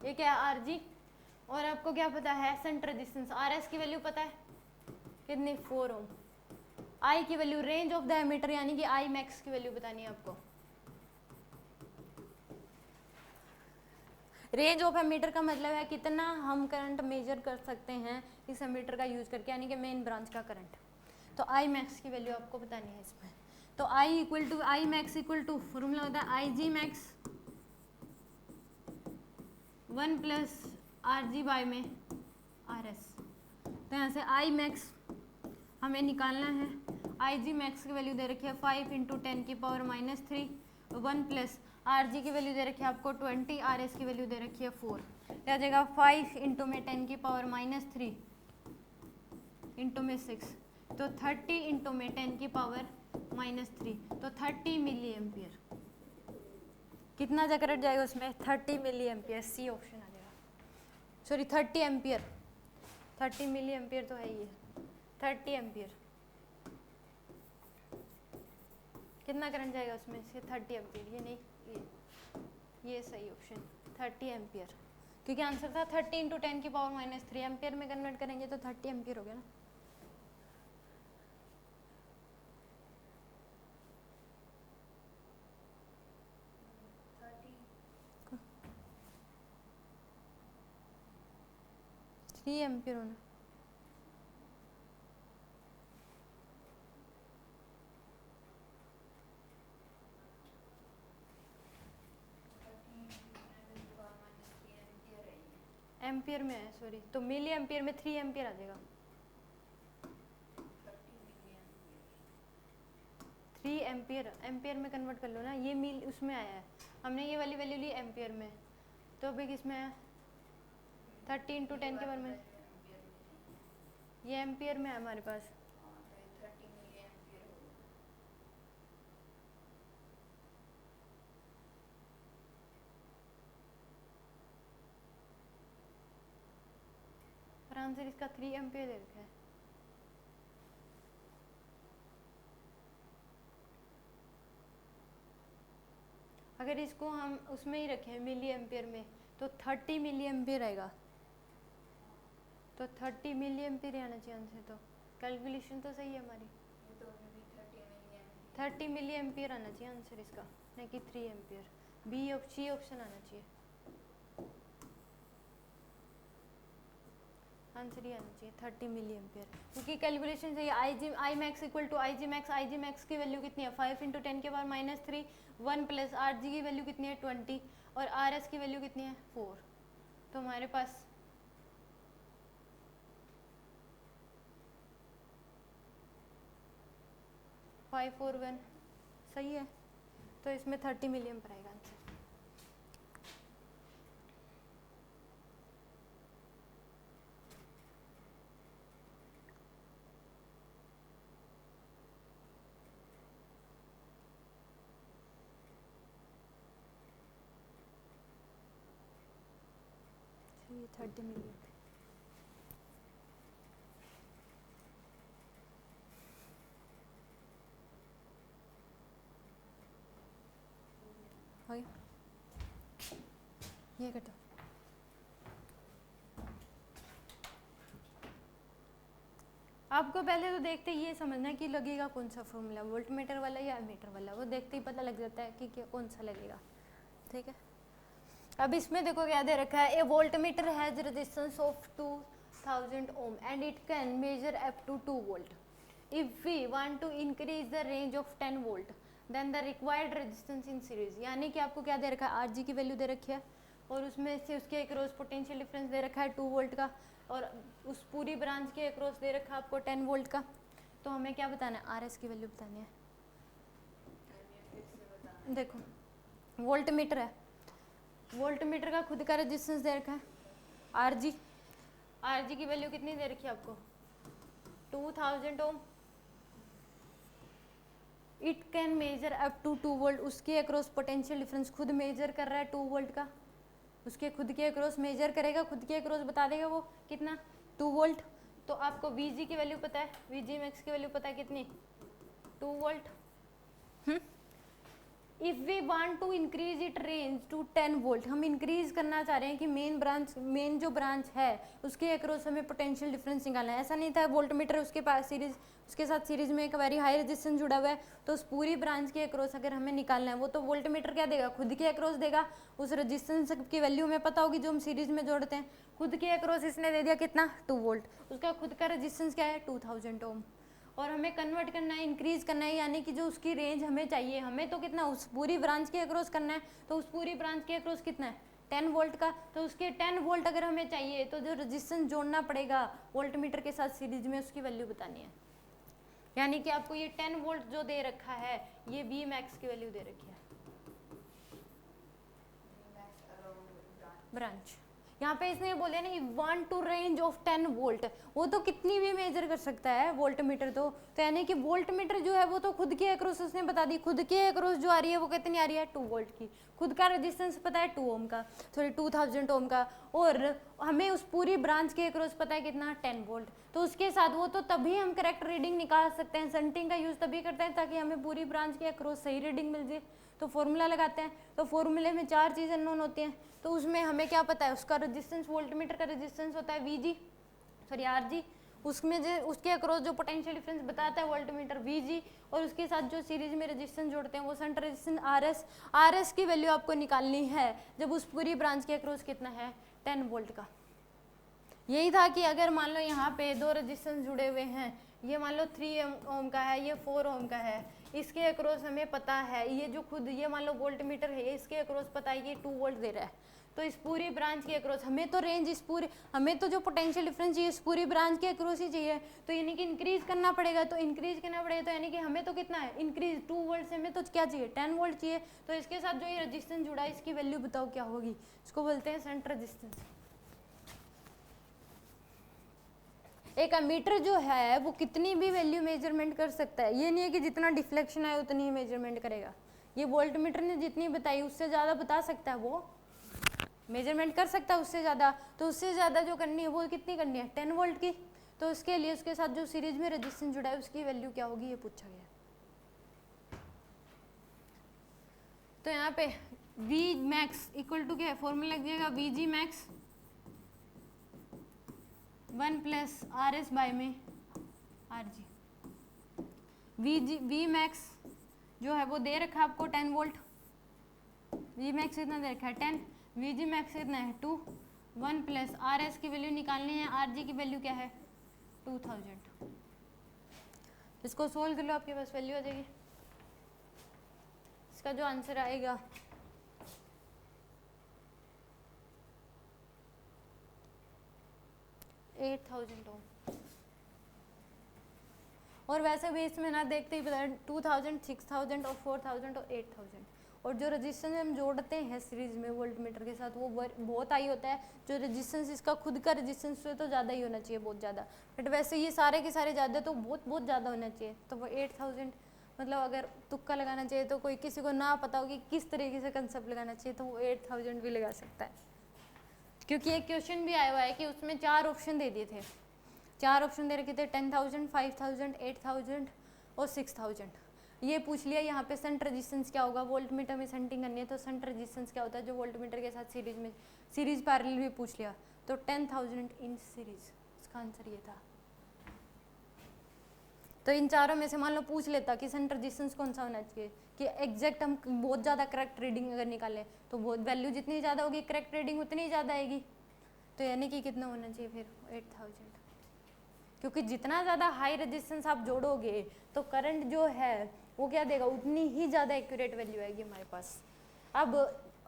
ये क्या है आर जी, और आपको क्या पता है शंट रेजिस्टेंस आर एस की वैल्यू पता है कितनी 4 ओम। आई की value range of the ammeter, यानी कि आई मैक्स की वैल्यू बतानी है आपको। रेंज ऑफ एमीटर का मतलब है कितना हम करंट मेजर कर सकते हैं इस एमीटर का यूज करके, यानी कि मेन ब्रांच का करंट। तो आई मैक्स की वैल्यू आपको बतानी है इसमें। तो I equal to I max equal to formula होता है I G max 1 plus R G by में आर एस। तो यहाँ से आई मैक्स हमें निकालना है, आई जी मैक्स की वैल्यू दे रखी है 5 इंटू 10 की पावर -3, 1 प्लस आर जी की वैल्यू दे रखी है आपको 20, आर एस की वैल्यू दे रखी है 4, आ जाएगा 5 इंटू में 10 की पावर -3 इंटू में 6, तो 30 इंटू में 10 की पावर -3, तो 30 मिली एम्पियर। कितना जा करंट जाएगा उसमें 30 मिली एम्पियर, सी ऑप्शन आ जाएगा, सॉरी 30 एम्पियर, 30 मिली एम्पियर तो है ही है। 30 एम्पियर। कितना करंट जाएगा उसमें से? 30 एम्पियर। ये नहीं, ये सही ऑप्शन 30 एम्पियर, क्योंकि आंसर था 30 × 10⁻³ एम्पियर में कन्वर्ट करेंगे तो 30 एम्पियर हो गया ना। थ्री एम्पियर होना। एम्पियर में है, सॉरी, तो मिली एम्पियर में 3 एम्पियर आ जाएगा। 3 एम्पियर एम्पियर में कन्वर्ट कर लो ना, ये मिल उसमें आया है, हमने ये वाली वैल्यू ली एम्पियर में, तो अभी किसमें है? 30 × 10⁻, ये एम्पियर में है हमारे पास। और आंसर इसका 3 एम्पियर दे रखा है। अगर इसको हम उसमें ही रखें मिली एम्पियर में, तो 30 मिली एम्पियर आएगा, तो 30 मिली एम्पियर आना चाहिए आंसर। तो कैलकुलेशन तो सही है हमारी, 30 मिली एम्पियर आना चाहिए आंसर इसका, नहीं कि 3 एम्पियर। सी ऑप्शन आना चाहिए, आंसर ही आना चाहिए 30 मिली एम्पियर, क्योंकि कैलकुलेशन चाहिए। I max equal to I G max की वैल्यू कितनी है? 5 × 10⁻³ 1 प्लस आर जी की वैल्यू कितनी है? 20, और आर एस की वैल्यू कितनी है? 4। तो हमारे पास 5 और 1 सही है, तो इसमें 30 मिली एम्पियर आएगा आंसर। ये 30 मिली। हो गया, ये कटो। आपको पहले तो देखते ही ये समझना कि लगेगा कौन सा फॉर्मूला, वोल्टमीटर वाला या एमीटर वाला, वो देखते ही पता लग जाता है कि क्या कौन सा लगेगा। ठीक है, अब इसमें देखो क्या दे रखा है, a voltmeter has resistance of 2000 ohm and it can measure up to 2 volt. If we want to increase the range of 10 volt then the required resistance in series. यानी कि आपको क्या दे रखा है? आर जी की वैल्यू दे रखी है, और उसमें से उसके अक्रॉस पोटेंशियल डिफरेंस दे रखा है 2 वोल्ट का, और उस पूरी ब्रांच के अक्रॉस दे रखा है आपको 10 वोल्ट का। तो हमें क्या बताना है? आर एस की वैल्यू बतानी है। देखो वोल्ट मीटर है, वोल्ट मीटर का खुद का रेजिस्टेंस दे रखा है आर जी की वैल्यू कितनी दे रखी है आपको? 2000 ohm. It can measure up to 2 volt, उसके अक्रॉस पोटेंशियल डिफरेंस खुद मेजर कर रहा है 2 वोल्ट का, उसके खुद के अक्रॉस मेजर करेगा, खुद के अक्रॉस बता देगा वो कितना? 2 वोल्ट। तो आपको वीजी की वैल्यू पता है, वीजी मैक्स की वैल्यू पता है कितनी? 2 volt. If we want to increase it range to 10 volt, हम इंक्रीज करना चाह रहे हैं कि मेन जो ब्रांच है उसके अक्रॉस हमें पोटेंशियल डिफरेंस निकालना है। ऐसा नहीं था वोल्ट मीटर उसके पास सीरीज, उसके साथ सीरीज में एक वेरी हाई रेजिस्टेंस जुड़ा हुआ है, तो उस पूरी ब्रांच के अक्रॉस अगर हमें निकालना है, वो तो वोल्ट मीटर क्या देगा? खुद के अक्रॉस देगा। उस रेजिस्टेंस की वैल्यू हमें पता होगी जो हम सीरीज में जोड़ते हैं। खुद के अक्रॉस इसने दे दिया कितना? 2 वोल्ट। उसका खुद का रेजिस्टेंस क्या है? 2000 ओम। और हमें कन्वर्ट करना है, इंक्रीज करना है, यानी कि जो उसकी रेंज हमें चाहिए, हमें तो कितना? उस पूरी ब्रांच के अक्रॉस करना है, तो उस पूरी ब्रांच के अक्रॉस कितना है? 10 वोल्ट का। तो उसके 10 वोल्ट अगर हमें चाहिए तो जो रेजिस्टेंस जोड़ना पड़ेगा वोल्ट मीटर के साथ सीरीज में, उसकी वैल्यू बतानी है। यानी कि आपको ये 10 वोल्ट जो दे रखा है, ये वी मैक्स की वैल्यू दे रखी है ब्रांच, यहाँ पे इसने बोल दिया ना कि 1 to रेंज ऑफ 10 वोल्ट, वो तो कितनी भी मेजर कर सकता है वोल्ट मीटर तो यानी कि वोल्ट मीटर जो है वो तो खुद के अक्रॉस उसने बता दी, खुद के अक्रॉस जो आ रही है वो कितनी आ रही है 2 वोल्ट की, खुद का रेजिस्टेंस पता है 2 ओम का, सॉरी 2000 ओम का, और हमें उस पूरी ब्रांच के अक्रॉस पता है कितना 10 वोल्ट, तो उसके साथ वो तो तभी हम करेक्ट रीडिंग निकाल सकते हैं। शंटिंग का यूज़ तभी करते हैं ताकि हमें पूरी ब्रांच के अक्रॉस सही रीडिंग मिल जाए, तो फॉर्मूला लगाते हैं, तो फॉर्मूले में 4 चीज़ें नोन होती हैं, तो उसमें हमें क्या पता है, उसका रेजिस्टेंस वोल्टमीटर का रेजिस्टेंस होता है वीजी, सॉरी आरजी, उसमें जो उसके अक्रॉस जो पोटेंशियल डिफरेंस बताता है वोल्टमीटर वीजी, और उसके साथ जो सीरीज में रेजिस्टेंस जोड़ते हैं वो शंट रेजिस्टेंस आरएस, आरएस की वैल्यू आपको निकालनी है जब उस पूरी ब्रांच के अक्रॉस कितना है 10 वोल्ट का। यही था कि अगर मान लो यहाँ पे 2 रेजिस्टेंस जुड़े हुए हैं, ये मान लो 3 ओम का है, ये 4 ओम का है, इसके अक्रॉस हमें पता है ये जो खुद ये मान लो वोल्ट मीटर है, इसके अक्रॉस पता है ये 2 वोल्ट दे रहा है, तो इस पूरी ब्रांच के अक्रॉस हमें तो रेंज इस पूरी, हमें तो जो पोटेंशियल डिफरेंस चाहिए इस पूरी ब्रांच के अक्रॉस ही चाहिए, तो यानी कि इंक्रीज करना पड़ेगा, तो इंक्रीज करना पड़ेगा, तो यानी कि हमें तो कितना है इंक्रीज 2 वोल्ट से हमें तो क्या चाहिए 10 वोल्ट चाहिए, तो इसके साथ जो ये रेजिस्टेंस जुड़ा है इसकी वैल्यू बताओ क्या होगी, इसको बोलते हैं शंट रेजिस्टेंस। एक एमीटर जो है वो कितनी भी वैल्यू मेजरमेंट कर सकता है, ये नहीं है कि जितना डिफ्लेक्शन है उतनी ही मेजरमेंट करेगा, ये वोल्ट मीटर ने जितनी बताई उससे ज़्यादा बता सकता है, वो मेजरमेंट कर सकता है उससे ज़्यादा, तो उससे ज़्यादा जो करनी है वो कितनी करनी है 10 वोल्ट की, तो उसके लिए उसके साथ जो सीरीज में रेजिस्टेंस जुड़ा है उसकी वैल्यू क्या होगी ये पूछा गया। तो यहाँ पे वी मैक्स इक्वल टू क्या है, फॉर्मूला लग जाएगा V G max 1 plus R S by में आर जी, वी मैक्स जो है वो दे रखा है आपको 10 वोल्ट, वी मैक्स कितना दे रखा है 10, वी जी मैक्स कितना है 2, 1 प्लस आर एस की वैल्यू निकालनी है, आर जी की वैल्यू क्या है 2000, इसको सोल्व कर लो आपके पास वैल्यू आ जाएगी, इसका जो आंसर आएगा 8000 ओम, और वैसे भी इसमें ना देखते ही पता 2000, 6000 और 4000 और 8000, और जो रेजिस्टेंस हम जोड़ते हैं सीरीज में वोल्ट मीटर के साथ वो बहुत हाई होता है, जो रेजिस्टेंस इसका खुद का रेजिस्टेंस तो ज़्यादा ही होना चाहिए, बहुत ज़्यादा, बट वैसे ये सारे के सारे ज़्यादा तो बहुत ज़्यादा होना चाहिए, तो वो 8000 मतलब अगर तुक्का लगाना चाहिए तो कोई किसी को ना पता हो कि किस तरीके से कंसेप्ट लगाना चाहिए तो वो 8000 भी लगा सकता है, क्योंकि एक क्वेश्चन भी आया हुआ है कि उसमें 4 ऑप्शन दे दिए थे, 4 ऑप्शन दे रखे थे 10,000, 5,000, 8,000 और 6,000, ये पूछ लिया यहाँ पे शंट रेजिस्टेंस क्या होगा, वोल्ट मीटर में शंटिंग करनी है तो शंट रेजिस्टेंस क्या होता है जो वोल्ट मीटर के साथ सीरीज पैरेलल भी पूछ लिया, तो 10,000 इन सीरीज, इसका आंसर ये था। तो इन चारों में से मान लो पूछ लेता कि शंट रेजिस्टेंस कौन सा होना चाहिए, कि एग्जैक्ट हम बहुत ज़्यादा करेक्ट रीडिंग अगर निकालें तो बहुत वैल्यू जितनी ज़्यादा होगी करेक्ट रीडिंग उतनी ज़्यादा आएगी, तो यानी कि कितना होना चाहिए फिर 8000, क्योंकि जितना ज़्यादा हाई रेजिस्टेंस आप जोड़ोगे तो करंट जो है वो क्या देगा उतनी ही ज़्यादा एक्यूरेट वैल्यू आएगी हमारे पास। अब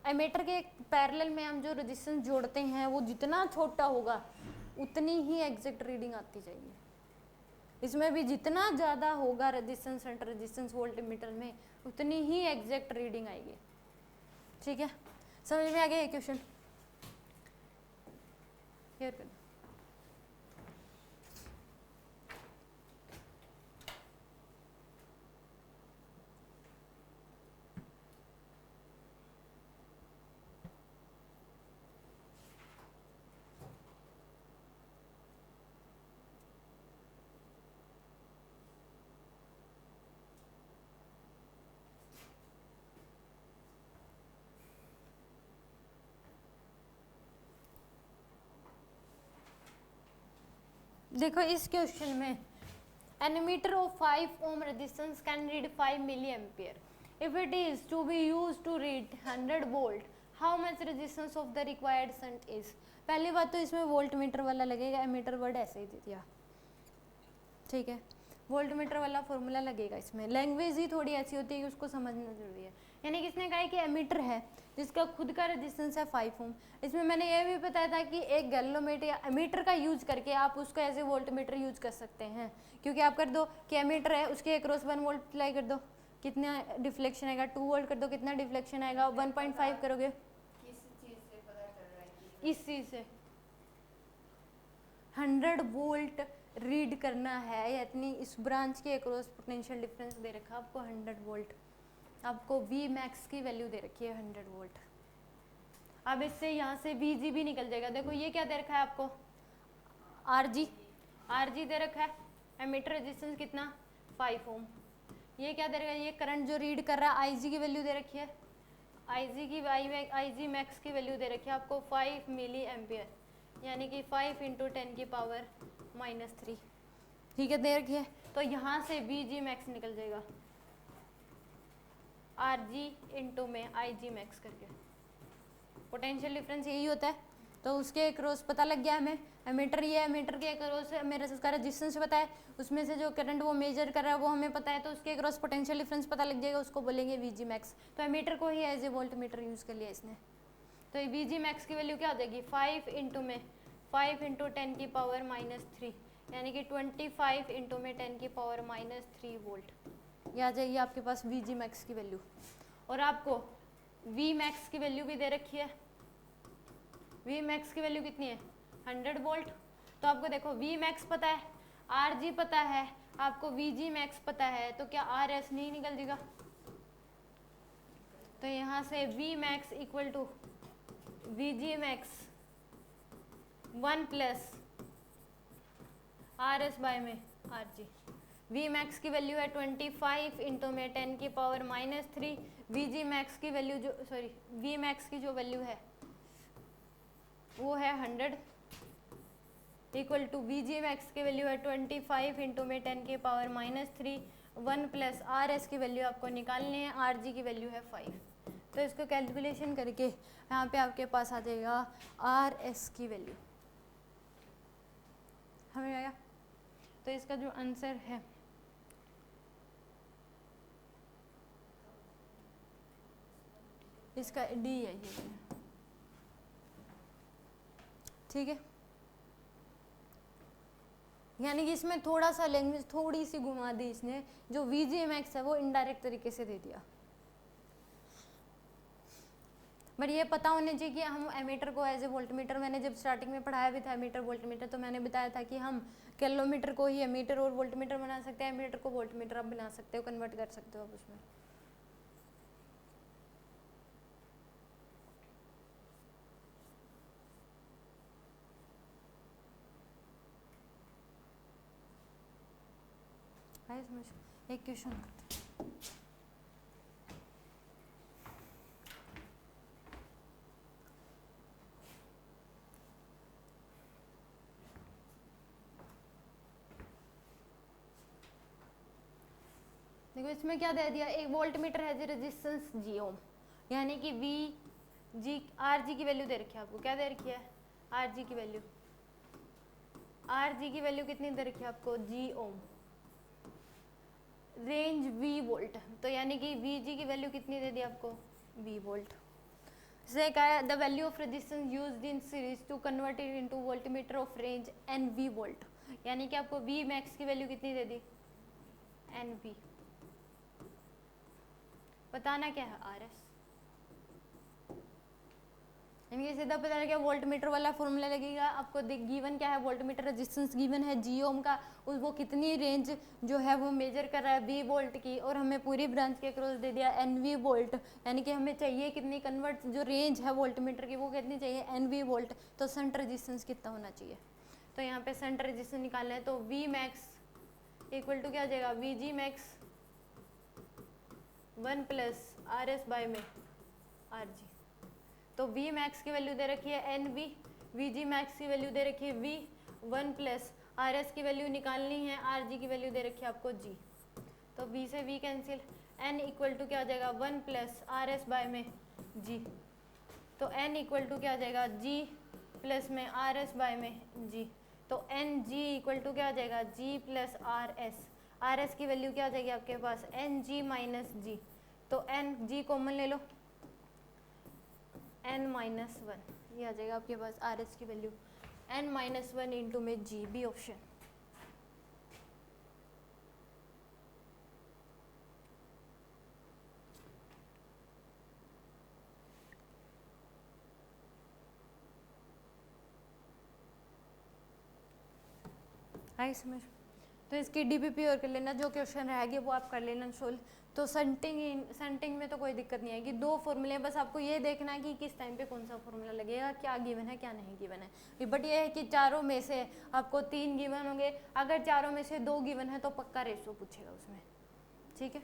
एमीटर के पैरेलल में हम जो रेजिस्टेंस जोड़ते हैं वो जितना छोटा होगा उतनी ही एग्जैक्ट रीडिंग आती जाएगी, इसमें भी जितना ज़्यादा होगा resistance shunt resistance volt meter में उतनी ही एग्जैक्ट रीडिंग आएगी, ठीक है, समझ में आ गया ये क्वेश्चन, क्लियर करना। देखो इस क्वेश्चन में an emitter of 5 ohm resistance can read 5 milliampere. If it is to be used to read 100 volt, how much resistance of the required shunt is? पहली बात तो इसमें वोल्ट मीटर वाला लगेगा, एमीटर वर्ड ऐसे ही दे दिया, ठीक है, वोल्ट मीटर वाला फॉर्मूला लगेगा, इसमें लैंग्वेज ही थोड़ी ऐसी होती है कि उसको समझना जरूरी है। यानी किसने कहा है कि एमीटर है जिसका खुद का रेजिस्टेंस है 5 ओम, इसमें मैंने ये भी बताया था कि एक गैल्वेनोमीटर या एमीटर का यूज करके आप उसको ऐसे वोल्ट मीटर यूज कर सकते हैं, क्योंकि आप कर दो कि एमीटर है उसके अक्रॉस 1 वोल्ट अप्लाई कर दो, कितना डिफ्लेक्शन आएगा 2 वोल्ट कर दो, कितना डिफ्लेक्शन आएगा 1.5 करोगे, किस चीज से पता चल रहा है कि इसी से 100 वोल्ट रीड करना है, या इतनी इस ब्रांच के अक्रॉस पोटेंशियल डिफरेंस दे रखा है आपको 100 वोल्ट, आपको वी मैक्स की वैल्यू दे रखी है 100 वोल्ट। अब इससे यहाँ से वी जी भी निकल जाएगा। देखो ये क्या दे रखा है आपको, आर जी दे रखा है, एमीटर रेजिस्टेंस कितना 5 ओम। ये क्या दे रखा है, ये करंट जो रीड कर रहा है आई जी की वैल्यू दे रखी है, आई जी मैक्स की वैल्यू दे रखी है आपको 5 मिली एम्पियर, यानी कि 5 इंटू 10 की पावर -3, ठीक है, दे रखी है। तो यहाँ से वी जी मैक्स निकल जाएगा आर जी इंटू में आई जी मैक्स करके, पोटेंशियल डिफरेंस यही होता है। तो उसके क्रॉस पता लग गया हमें, एमीटर ये एमीटर के क्रॉस मेरे उसका रेजिस्टेंस पता है, उसमें से जो करंट वो मेजर कर रहा है वो हमें पता है, तो उसके क्रॉस पोटेंशियल डिफरेंस पता लग जाएगा, उसको बोलेंगे वी जी मैक्स। तो एमीटर को ही as a voltmeter use कर लिया इसने। तो वी जी मैक्स की वैल्यू क्या हो जाएगी, 5 इंटू 10 की पावर -3, यानी कि 25 इंटू में 10 की पावर -3 वोल्ट, ये आ जाएगी आपके पास वी जी मैक्स की वैल्यू। और आपको वी मैक्स की वैल्यू भी दे रखी है, वी मैक्स की वैल्यू कितनी है 100 वोल्ट। तो आपको देखो वी मैक्स पता है, आर जी पता है, आपको वी जी मैक्स पता है, तो क्या आर एस नहीं निकल जाएगा। तो यहाँ से V max equal to V G max 1 plus R S by में आर जी। वी मैक्स की वैल्यू है 25 इंटू में 10 की पावर -3, वी जी मैक्स की वैल्यू जो वी मैक्स की जो वैल्यू है वो है 100 equal to V G max की वैल्यू है 25 इंटू में 10 की पावर -3, 1 प्लस आर एस की वैल्यू आपको निकालनी है, आर जी की वैल्यू है 5। तो इसको कैलकुलेशन करके यहाँ पे आपके पास आ जाएगा आर एस की वैल्यू, हमें आया। तो इसका जो आंसर है इसका डी है ये, ठीक है। यानी कि इसमें थोड़ा सा लैंग्वेज थोड़ी सी घुमा दी इसने, जो वी जी मैक्स है वो इनडायरेक्ट तरीके से दे दिया। बट ये पता होने चाहिए कि हम एमीटर को एज ए वोल्टमीटर, मैंने जब स्टार्टिंग में पढ़ाया भी था एमीटर वोल्टमीटर, तो मैंने बताया था कि हम किलोमीटर को ही एमीटर और वोल्टमीटर बना सकते हैं, एमीटर को वोल्टमीटर आप बना सकते हो, कन्वर्ट कर सकते हो आप उसमें। है समझ। एक क्वेश्चन करते हैं। देखो इसमें क्या दे दिया, एक वोल्ट मीटर है रेजिस्टेंस जी ओम, यानी कि वी जी आर जी की वैल्यू दे रखी है आपको, क्या दे रखी है आर जी की वैल्यू, आर जी की वैल्यू कितनी दे रखी है आपको जी ओम, रेंज वी वोल्ट, तो यानी कि वी जी की वैल्यू कितनी दे दी आपको वी वोल्ट। से कहा है the value of resistance used in series to convert it into voltmeter of range N V volt, यानी कि आपको वी मैक्स की वैल्यू कितनी दे दी एन वी, बताना क्या है आर एस, यानी कि सीधा पता लगा वोल्ट मीटर वाला फॉर्मूला लगेगा आपको। गिवन क्या है, वोल्ट मीटर रेजिस्टेंस गिवन है जी ओम का, वो कितनी रेंज जो है वो मेजर कर रहा है वी वोल्ट की, और हमें पूरी ब्रांच के क्रॉस दे दिया एन वी वोल्ट, यानी कि हमें चाहिए कितनी कन्वर्ट जो रेंज है वोल्ट मीटर की वो कितनी चाहिए एन वी वोल्ट, तो संट रेजिस्टेंस कितना होना चाहिए। तो यहाँ पे संट रेजिस्टेंस निकालना है, तो वी मैक्स इक्वल टू क्या हो जाएगा V G max 1 plus R S by में आर जी। तो वी मैक्स की वैल्यू दे रखी है N V, V G max की वैल्यू दे रखी है वी, 1 प्लस आर एस की वैल्यू निकालनी है, आर जी की वैल्यू दे रखी है आपको जी। तो वी से V cancel, N equal to क्या हो जाएगा 1 प्लस आर एस बाय में जी, तो एन इक्वल टू क्या हो जाएगा जी प्लस में आर एस बाय में जी, तो एन जी इक्वल टू क्या हो जाएगा G plus R S, R S की वैल्यू क्या हो जाएगी आपके पास एन जी माइनस जी, तो एन जी कॉमन ले लो n-1, ये आ जाएगा आपके पास आर एस की वैल्यू n-1 इंटू में जी, बी ऑप्शन। आई समझ। तो इसकी डीपीपी और कर लेना, जो क्वेश्चन रहेगी वो आप कर लेना सोल्व। तो सेंटिंग में तो कोई दिक्कत नहीं आएगी, 2 फॉर्मूले, बस आपको ये देखना है कि किस टाइम पे कौन सा फॉर्मूला लगेगा, क्या गिवन है क्या नहीं गिवन है। बट ये है कि चारों में से आपको 3 गिवन होंगे, अगर चारों में से 2 गिवन है तो पक्का रेशो पूछेगा उसमें, ठीक है।